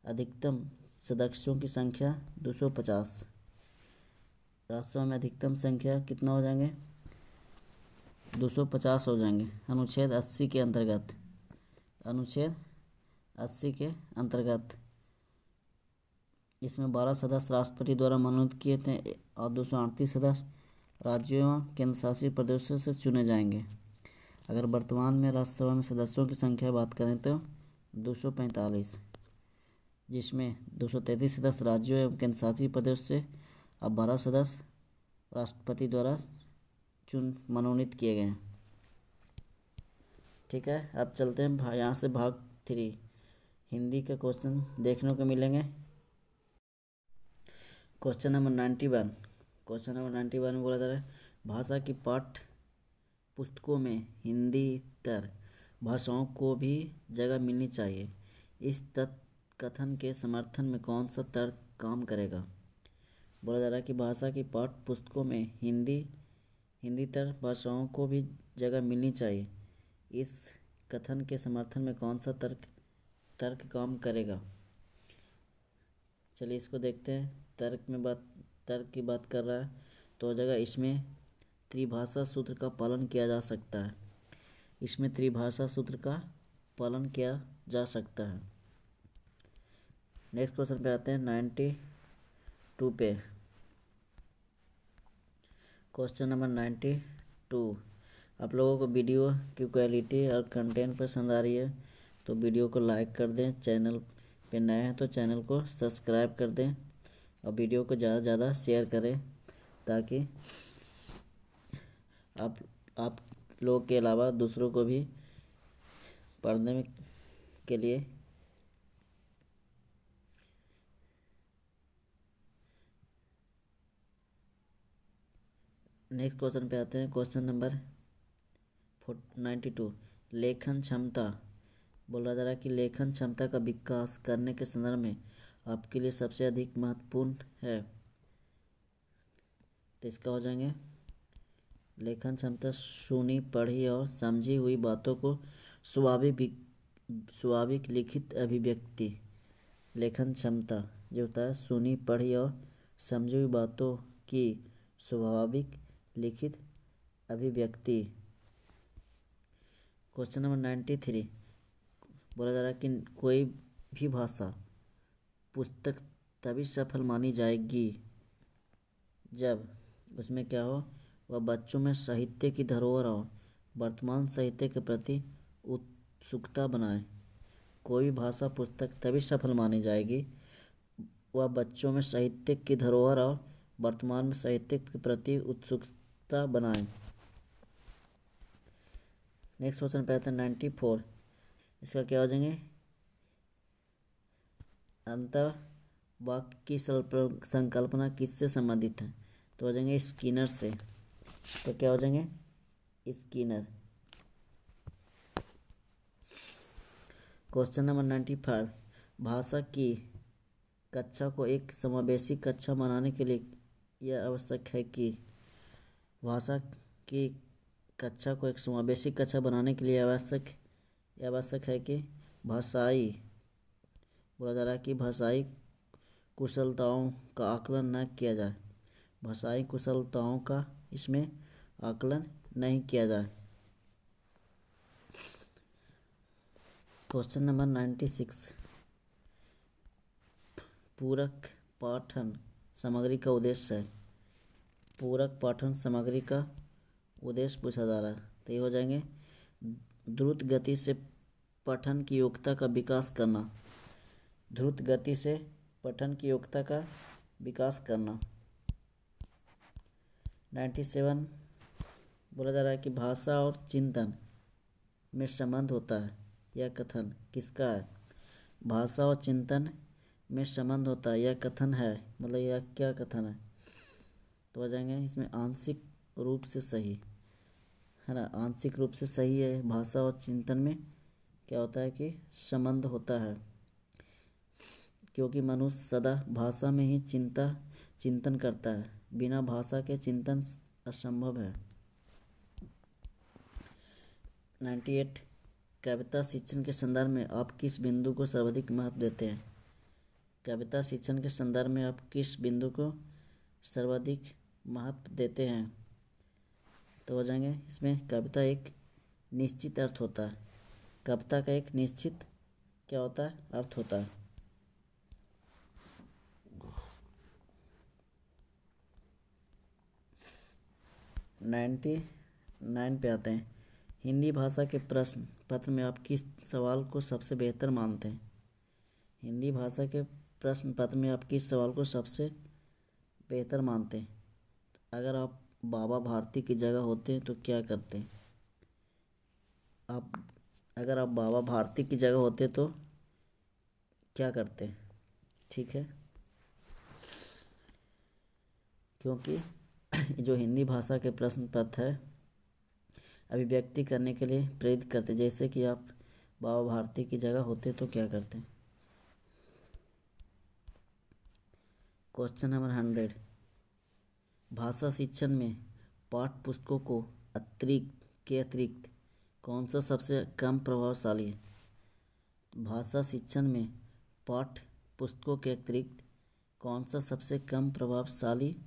अधिकतम सदस्यों की संख्या 250। राज्यसभा में अधिकतम संख्या कितना हो जाएंगे, 250 हो जाएंगे। अनुच्छेद 80 के अंतर्गत, अनुच्छेद 80 के अंतर्गत इसमें 12 सदस्य राष्ट्रपति द्वारा मनोनीत किए थे और 238 सदस्य राज्यों एवं केंद्र शासित प्रदेशों से चुने जाएंगे। अगर वर्तमान में राज्यसभा में सदस्यों की संख्या बात करें तो 245, जिसमें 233 सदस्य राज्यों एवं केंद्र शासित प्रदेश से और 12 सदस्य राष्ट्रपति द्वारा मनोनीत किए गए हैं। ठीक है, अब चलते हैं यहाँ से भाग 3 हिंदी के क्वेश्चन देखने को मिलेंगे। Question number 91। क्वेश्चन नंबर 91 में बोला जा रहा है भाषा की पाठ्य पुस्तकों में हिंदीतर भाषाओं को भी जगह मिलनी चाहिए। इस कथन के समर्थन में कौन सा तर्क काम करेगा? बोला जा रहा है कि भाषा की पाठ्य पुस्तकों में हिंदीतर भाषाओं को भी जगह मिलनी चाहिए। इस कथन के समर्थन में कौन सा तर्क काम करेगा? चलिए इसको देखते हैं। तर्क की बात कर रहा है तो जगह इसमें त्रिभाषा सूत्र का पालन किया जा सकता है। इसमें त्रिभाषा सूत्र का पालन किया जा सकता है। नेक्स्ट क्वेश्चन पे आते हैं 92 पे। Question number 92। आप लोगों को वीडियो की क्वालिटी और कंटेंट पसंद आ रही है तो वीडियो को लाइक कर दें। चैनल पे नए हैं तो चैनल को सब्सक्राइब कर दें और वीडियो को ज़्यादा से ज़्यादा शेयर करें ताकि आप लोग के अलावा दूसरों को भी पढ़ने में के लिए नेक्स्ट क्वेश्चन पे आते हैं। Question number 92। लेखन क्षमता बोला जा रहा है कि लेखन क्षमता का विकास करने के संदर्भ में आपके लिए सबसे अधिक महत्वपूर्ण है। तो इसका हो जाएंगे लेखन क्षमता सुनी पढ़ी और समझी हुई बातों को स्वाभाविक लिखित अभिव्यक्ति। लेखन क्षमता जो होता है सुनी पढ़ी और समझी हुई बातों की स्वाभाविक लिखित अभिव्यक्ति। क्वेश्चन नंबर 93 बोला जा रहा है कि कोई भी भाषा पुस्तक तभी सफल मानी जाएगी जब उसमें क्या हो, वह बच्चों में साहित्य की धरोहर और वर्तमान साहित्य के प्रति उत्सुकता बनाए। कोई भी भाषा पुस्तक तभी सफल मानी जाएगी वह बच्चों में साहित्य की धरोहर और वर्तमान में साहित्य के प्रति उत्सुकता बनाए। नेक्स्ट क्वेश्चन पे आते हैं 94। इसका क्या हो जाएंगे अंतः वाक्य की संकल्पना किससे संबंधित है। तो हो जाएंगे स्किनर से। तो क्या हो जाएंगे स्किनर। Question number 95। भाषा की कक्षा को एक समावेशी कक्षा बनाने के लिए यह आवश्यक है कि भाषा की कक्षा को एक समावेशी कक्षा बनाने के लिए आवश्यक है कि भाषाई बोला जा रहा है कि भाषाई कुशलताओं का आकलन न किया जाए। भाषाई कुशलताओं का इसमें आकलन नहीं किया जाए। Question number 96। पूरक पाठन सामग्री का उद्देश्य है। पूरक पाठन सामग्री का उद्देश्य पूछा जा रहा है। तो ये हो जाएंगे द्रुत गति से पठन की योग्यता का विकास करना। द्रुत गति से पठन की योग्यता का विकास करना। 97 बोला जा रहा है कि भाषा और चिंतन में संबंध होता है। यह कथन किसका है। भाषा और चिंतन में संबंध होता है यह कथन है, मतलब यह क्या कथन है। तो आ जाएंगे इसमें आंशिक रूप से सही है ना। आंशिक रूप से सही है। भाषा और चिंतन में क्या होता है कि संबंध होता है, क्योंकि मनुष्य सदा भाषा में ही चिंतन करता है। बिना भाषा के चिंतन असंभव है। 98 कविता शिक्षण के संदर्भ में आप किस बिंदु को सर्वाधिक महत्व देते हैं। कविता शिक्षण के संदर्भ में आप किस बिंदु को सर्वाधिक महत्व देते हैं। तो हो जाएंगे इसमें कविता एक निश्चित अर्थ होता है। कविता का एक निश्चित क्या होता है अर्थ होता है। नाइन्टी 9 पे आते हैं। हिंदी भाषा के प्रश्न पत्र में आप किस सवाल को सबसे बेहतर मानते हैं। हिंदी भाषा के प्रश्न पत्र में आप किस सवाल को सबसे बेहतर मानते हैं। अगर आप बाबा भारती की जगह होते हैं तो क्या करते हैं। अगर आप बाबा भारती की जगह होते तो क्या करते हैं। ठीक है, क्योंकि जो हिंदी भाषा के प्रश्न पत्र है अभिव्यक्ति करने के लिए प्रेरित करते, जैसे कि आप बाबा भारती की जगह होते तो क्या करते। Question number 100। भाषा शिक्षण में पाठ्य पुस्तकों को अतिरिक्त कौन सा सबसे कम प्रभावशाली है। भाषा शिक्षण में पाठ्य पुस्तकों के अतिरिक्त कौन सा सबसे कम प्रभावशाली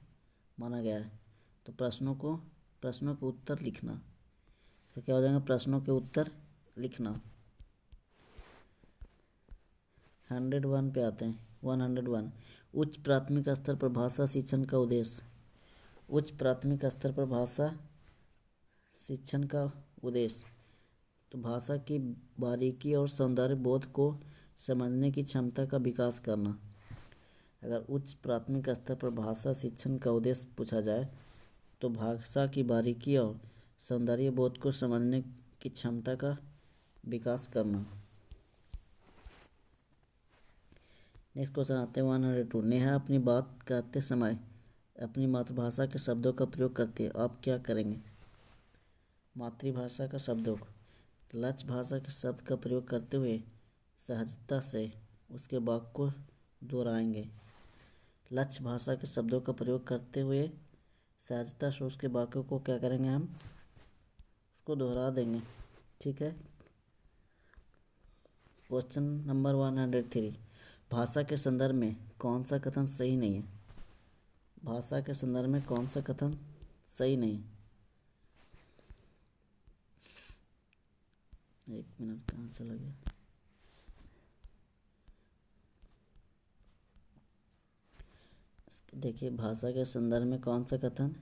माना गया है। तो प्रश्नों के उत्तर लिखना। इसका क्या हो जाएगा प्रश्नों के उत्तर लिखना। 101 पे आते हैं। 101 उच्च प्राथमिक स्तर पर भाषा शिक्षण का उद्देश्य। उच्च प्राथमिक स्तर पर भाषा शिक्षण का उद्देश्य तो भाषा की बारीकी और सौंदर्य बोध को समझने की क्षमता का विकास करना। अगर उच्च प्राथमिक स्तर पर भाषा शिक्षण का उद्देश्य पूछा जाए तो भाषा की बारीकी और सौंदर्य बोध को समझने की क्षमता का विकास करना। नेक्स्ट क्वेश्चन आते हैं 102। नेहा अपनी बात करते समय अपनी मातृभाषा के शब्दों का प्रयोग करती है, आप क्या करेंगे? मातृभाषा का शब्दों को लक्ष्य भाषा के शब्द का प्रयोग करते हुए सहजता से उसके वाक्य को दोहराएंगे। लक्ष्य भाषा के शब्दों का प्रयोग करते हुए सहजता से उसके वाक्यों को क्या करेंगे, हम उसको दोहरा देंगे। ठीक है। Question number 103। भाषा के संदर्भ में कौन सा कथन सही नहीं है? भाषा के संदर्भ में कौन सा कथन सही नहीं है? एक मिनट, कहाँ चला गया? देखिए, भाषा के संदर्भ में कौन सा कथन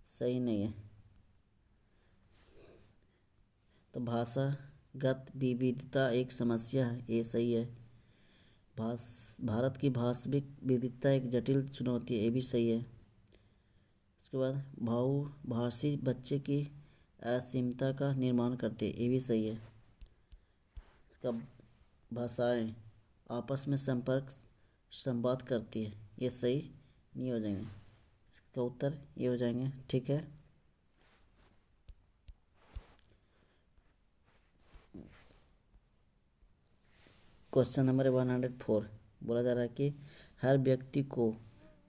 सही नहीं है? तो भाषागत विविधता एक समस्या है, ये सही है। भारत की भाषाविक विविधता एक जटिल चुनौती है, ये भी सही है। उसके बाद बहुभाषी बच्चे की असीमता का निर्माण करते हैं, ये भी सही है। इसका भाषाएं आपस में संवाद करती है, ये सही नहीं हो जाएंगे। इसका उत्तर ये हो जाएंगे। ठीक है। Question number 104। बोला जा रहा है कि हर व्यक्ति को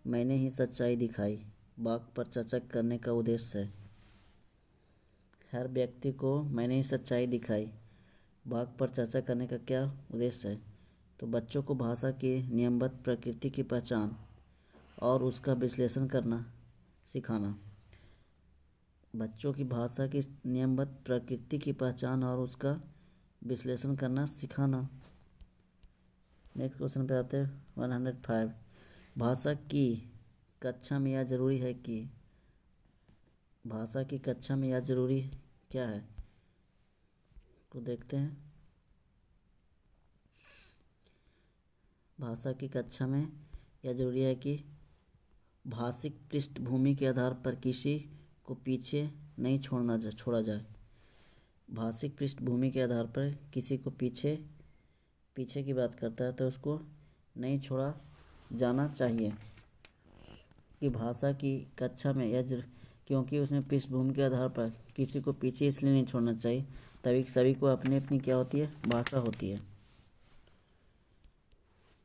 मैंने ही सच्चाई दिखाई वाक्य पर चर्चा करने का उद्देश्य है। हर व्यक्ति को मैंने ही सच्चाई दिखाई वाक्य पर चर्चा करने का क्या उद्देश्य है? तो बच्चों को भाषा की नियमबद्ध प्रकृति की पहचान और उसका विश्लेषण करना सिखाना। बच्चों की भाषा की नियमबद्ध प्रकृति की पहचान और उसका विश्लेषण करना सिखाना। नेक्स्ट क्वेश्चन पे आते हैं 105। भाषा की कक्षा में यह जरूरी है कि भाषा की कक्षा में यह जरूरी क्या है, तो देखते हैं। भाषा की कक्षा में यह जरूरी है कि भाषिक पृष्ठभूमि के आधार पर किसी को पीछे नहीं छोड़ा जाए। भाषिक पृष्ठभूमि के आधार पर किसी को पीछे की बात करता है तो उसको नहीं छोड़ा जाना चाहिए। कि भाषा की कक्षा में क्योंकि उसमें पृष्ठभूमि के आधार पर किसी को पीछे इसलिए नहीं छोड़ना चाहिए, तभी सभी को अपनी अपनी क्या होती है, भाषा होती है।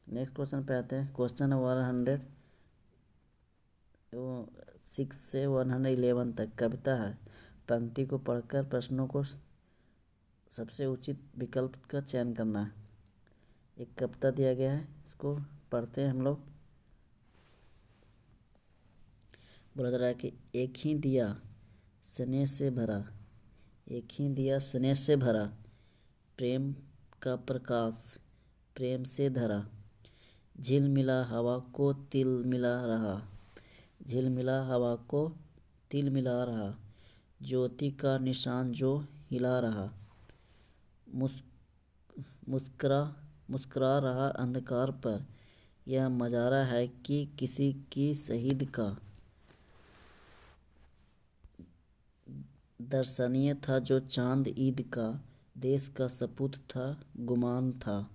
नेक्स्ट क्वेश्चन पे आते हैं। क्वेश्चन 106 से 111 तक कविता है। पंक्ति को पढ़कर प्रश्नों को सबसे उचित विकल्प का चयन करना है। एक कविता दिया गया है, इसको पढ़ते हैं हम लोग। बोला जा रहा है कि एक ही दिया स्नेह से भरा, एक ही दिया स्नेह से भरा, प्रेम का प्रकाश प्रेम से धरा, झिलमिला हवा को तिल मिला रहा, झिलमिला हवा को तिल मिला रहा, ज्योति का निशान जो हिला रहा, मुस्कुरा रहा अंधकार पर, यह मजारा है कि किसी की शहीद का दर्शनीय था जो चांद ईद का, देश का सपूत था गुमान था,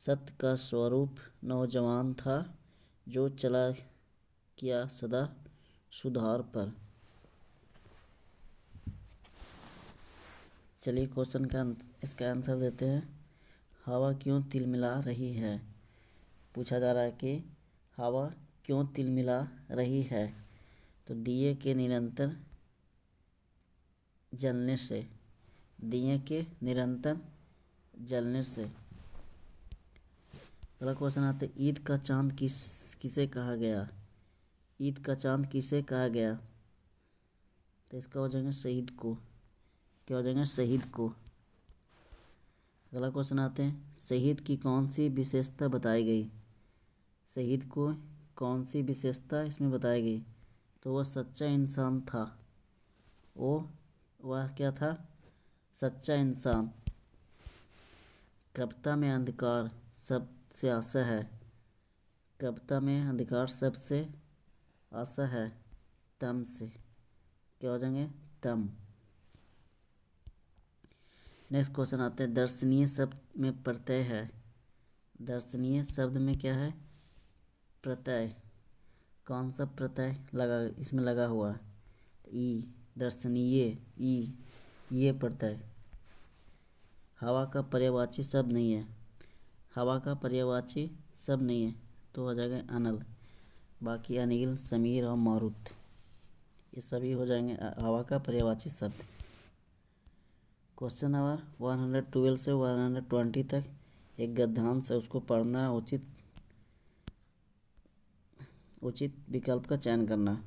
सत्य का स्वरूप नौजवान था जो चला किया सदा सुधार पर। चलिए क्वेश्चन का इसका आंसर देते हैं। हवा क्यों तिलमिला रही है? पूछा जा रहा है कि हवा क्यों तिलमिला रही है? तो दिए के निरंतर जलने से, दिए के निरंतर जलने से। अगला क्वेश्चन आते, ईद का चांद किसे कहा गया? ईद का चांद किसे कहा गया? तो इसका हो जाएगा शहीद को। क्या हो जाएगा? शहीद को। अगला क्वेश्चन आते हैं, शहीद की कौन सी विशेषता बताई गई? शहीद को कौन सी विशेषता इसमें बताई गई? तो वह सच्चा इंसान था। वह क्या था? सच्चा इंसान। कविता में अंधकार सबसे आशा है, कविता में अधिकार शब्द से आशा है तम से, क्या हो जाएंगे तम। नेक्स्ट क्वेश्चन आते हैं दर्शनीय शब्द में प्रत्यय है। दर्शनीय शब्द में क्या है प्रत्यय। कौन सा प्रत्यय लगा इसमें लगा हुआ है ई। दर्शनीय ई ये प्रत्यय। हवा का पर्यायवाची शब्द नहीं है। हवा का पर्यायवाची शब्द नहीं है तो हो जाएगा अनल। बाकी अनिल समीर और मारुत ये सभी हो जाएंगे हवा का पर्यायवाची शब्द। क्वेश्चन नंबर 112 से 120 तक एक गद्यांश है, उसको पढ़ना, उचित विकल्प का चयन करना।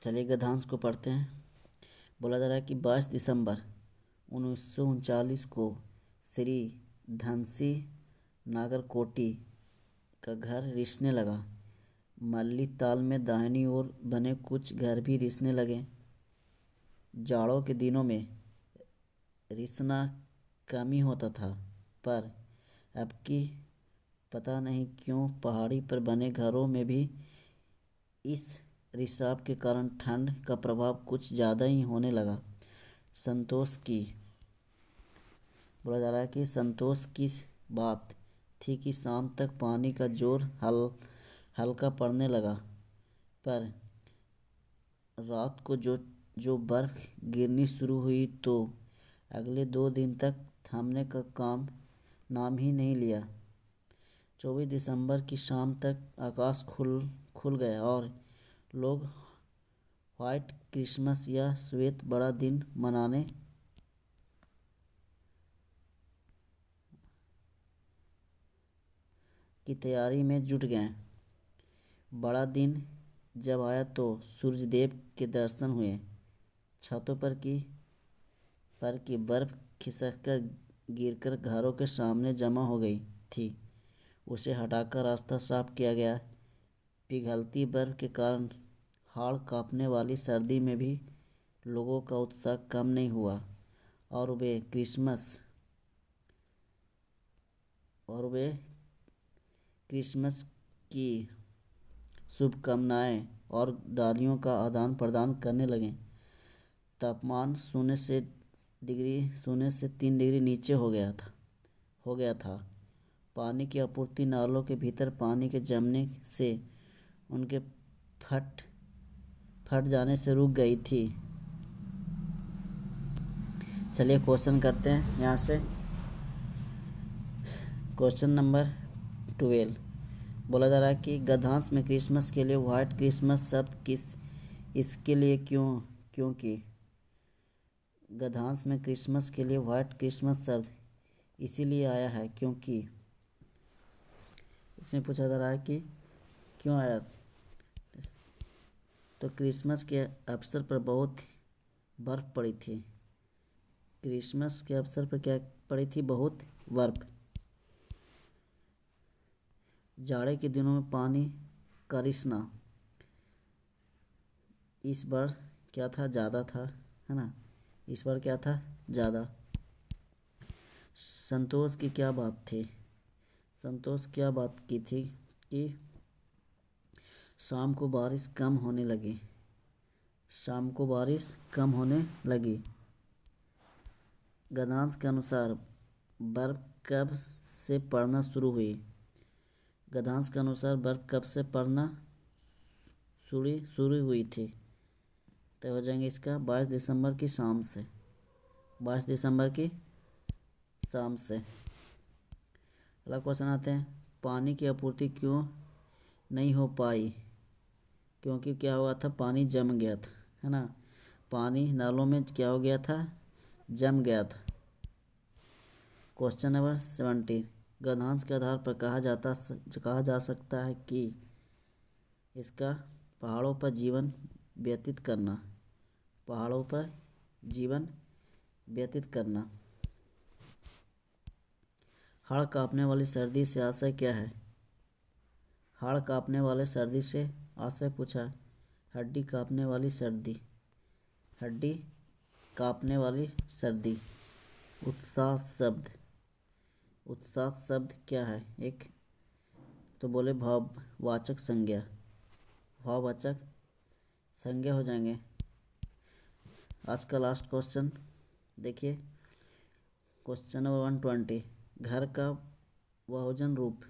चलिए गद्यांश को पढ़ते हैं। बोला जा रहा है कि 22 दिसंबर 1939 को श्री धनसी नागरकोटी का घर रिसने लगा। मल्ली ताल में दाहिनी ओर बने कुछ घर भी रिसने लगे। जाड़ों के दिनों में रिसना कम ही होता था, पर अब की पता नहीं क्यों पहाड़ी पर बने घरों में भी इस रिसाव के कारण ठंड का प्रभाव कुछ ज़्यादा ही होने लगा। संतोष की बोला जा रहा है कि संतोष की बात थी कि शाम तक पानी का जोर हल्का पड़ने लगा, पर रात को जो बर्फ़ गिरनी शुरू हुई तो अगले 2 दिन तक थमने का नाम ही नहीं लिया। 24 दिसंबर की शाम तक आकाश खुल गया और लोग व्हाइट क्रिसमस या श्वेत बड़ा दिन मनाने की तैयारी में जुट गए। बड़ा दिन जब आया तो सूर्यदेव के दर्शन हुए। छतों पर की बर्फ खिसककर गिरकर घरों के सामने जमा हो गई थी। उसे हटाकर रास्ता साफ किया गया। पिघलती बर्फ के कारण हाड़ कांपने वाली सर्दी में भी लोगों का उत्साह कम नहीं हुआ और वे क्रिसमस की शुभकामनाएं और डालियों का आदान प्रदान करने लगे। तापमान 0 से 3 डिग्री नीचे हो गया था। पानी की आपूर्ति नालों के भीतर पानी के जमने से उनके फट जाने से रुक गई थी। चलिए क्वेश्चन करते हैं यहाँ से। क्वेश्चन नंबर 12 बोला जा रहा है कि गद्यांश में क्रिसमस के लिए व्हाइट क्रिसमस शब्द इसके लिए क्योंकि गद्यांश में क्रिसमस के लिए व्हाइट क्रिसमस शब्द इसीलिए आया है क्योंकि इसमें पूछा जा रहा है कि क्यों आया। तो क्रिसमस के अवसर पर बहुत बर्फ़ पड़ी थी। क्रिसमस के अवसर पर क्या पड़ी थी बहुत बर्फ़। जाड़े के दिनों में पानी का रिसना इस बार क्या था ज़्यादा था, है ना। इस बार क्या था ज़्यादा। संतोष की क्या बात थी। संतोष क्या बात की थी कि शाम को बारिश कम होने लगी। शाम को बारिश कम होने लगी। गद्यांश के अनुसार बर्फ़ कब से पड़ना शुरू हुई। गद्यांश के अनुसार बर्फ़ कब से पड़ना शुरू हुई थी तो हो जाएंगे इसका 22 दिसंबर की शाम से। 22 दिसंबर की शाम से। अगला क्वेश्चन आते हैं पानी की आपूर्ति क्यों नहीं हो पाई। क्योंकि क्या हुआ था पानी जम गया था, है ना। पानी नालों में क्या हो गया था जम गया था। क्वेश्चन नंबर 17 गद्यांश के आधार पर कहा जा सकता है कि इसका पहाड़ों पर जीवन व्यतीत करना। पहाड़ों पर जीवन व्यतीत करना। हाड़ कांपने वाली सर्दी से आशय क्या है। हाड़ कांपने वाले सर्दी से आशय पूछा। हड्डी कांपने वाली सर्दी। हड्डी कांपने वाली सर्दी। उत्साह शब्द। उत्साह शब्द क्या है? एक तो बोले भाववाचक संज्ञा, भाववाचक संज्ञा हो जाएंगे। आज का लास्ट क्वेश्चन देखिए, क्वेश्चन नंबर 120। घर का बहुवचन रूप,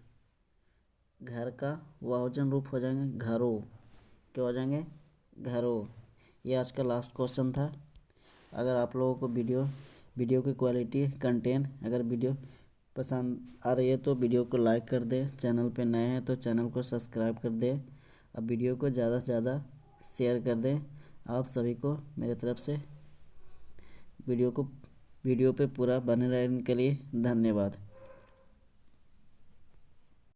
घर का बहुवचन रूप हो जाएंगे घरों। क्या हो जाएंगे? घरों। ये आज का लास्ट क्वेश्चन था। अगर आप लोगों को वीडियो की क्वालिटी कंटेंट अगर वीडियो पसंद आ रही है तो वीडियो को लाइक कर दें, चैनल पे नए हैं तो चैनल को सब्सक्राइब कर दें, अब वीडियो को ज़्यादा से ज़्यादा शेयर कर दें। आप सभी को मेरे तरफ से वीडियो पे पूरा बने रहने के लिए धन्यवाद।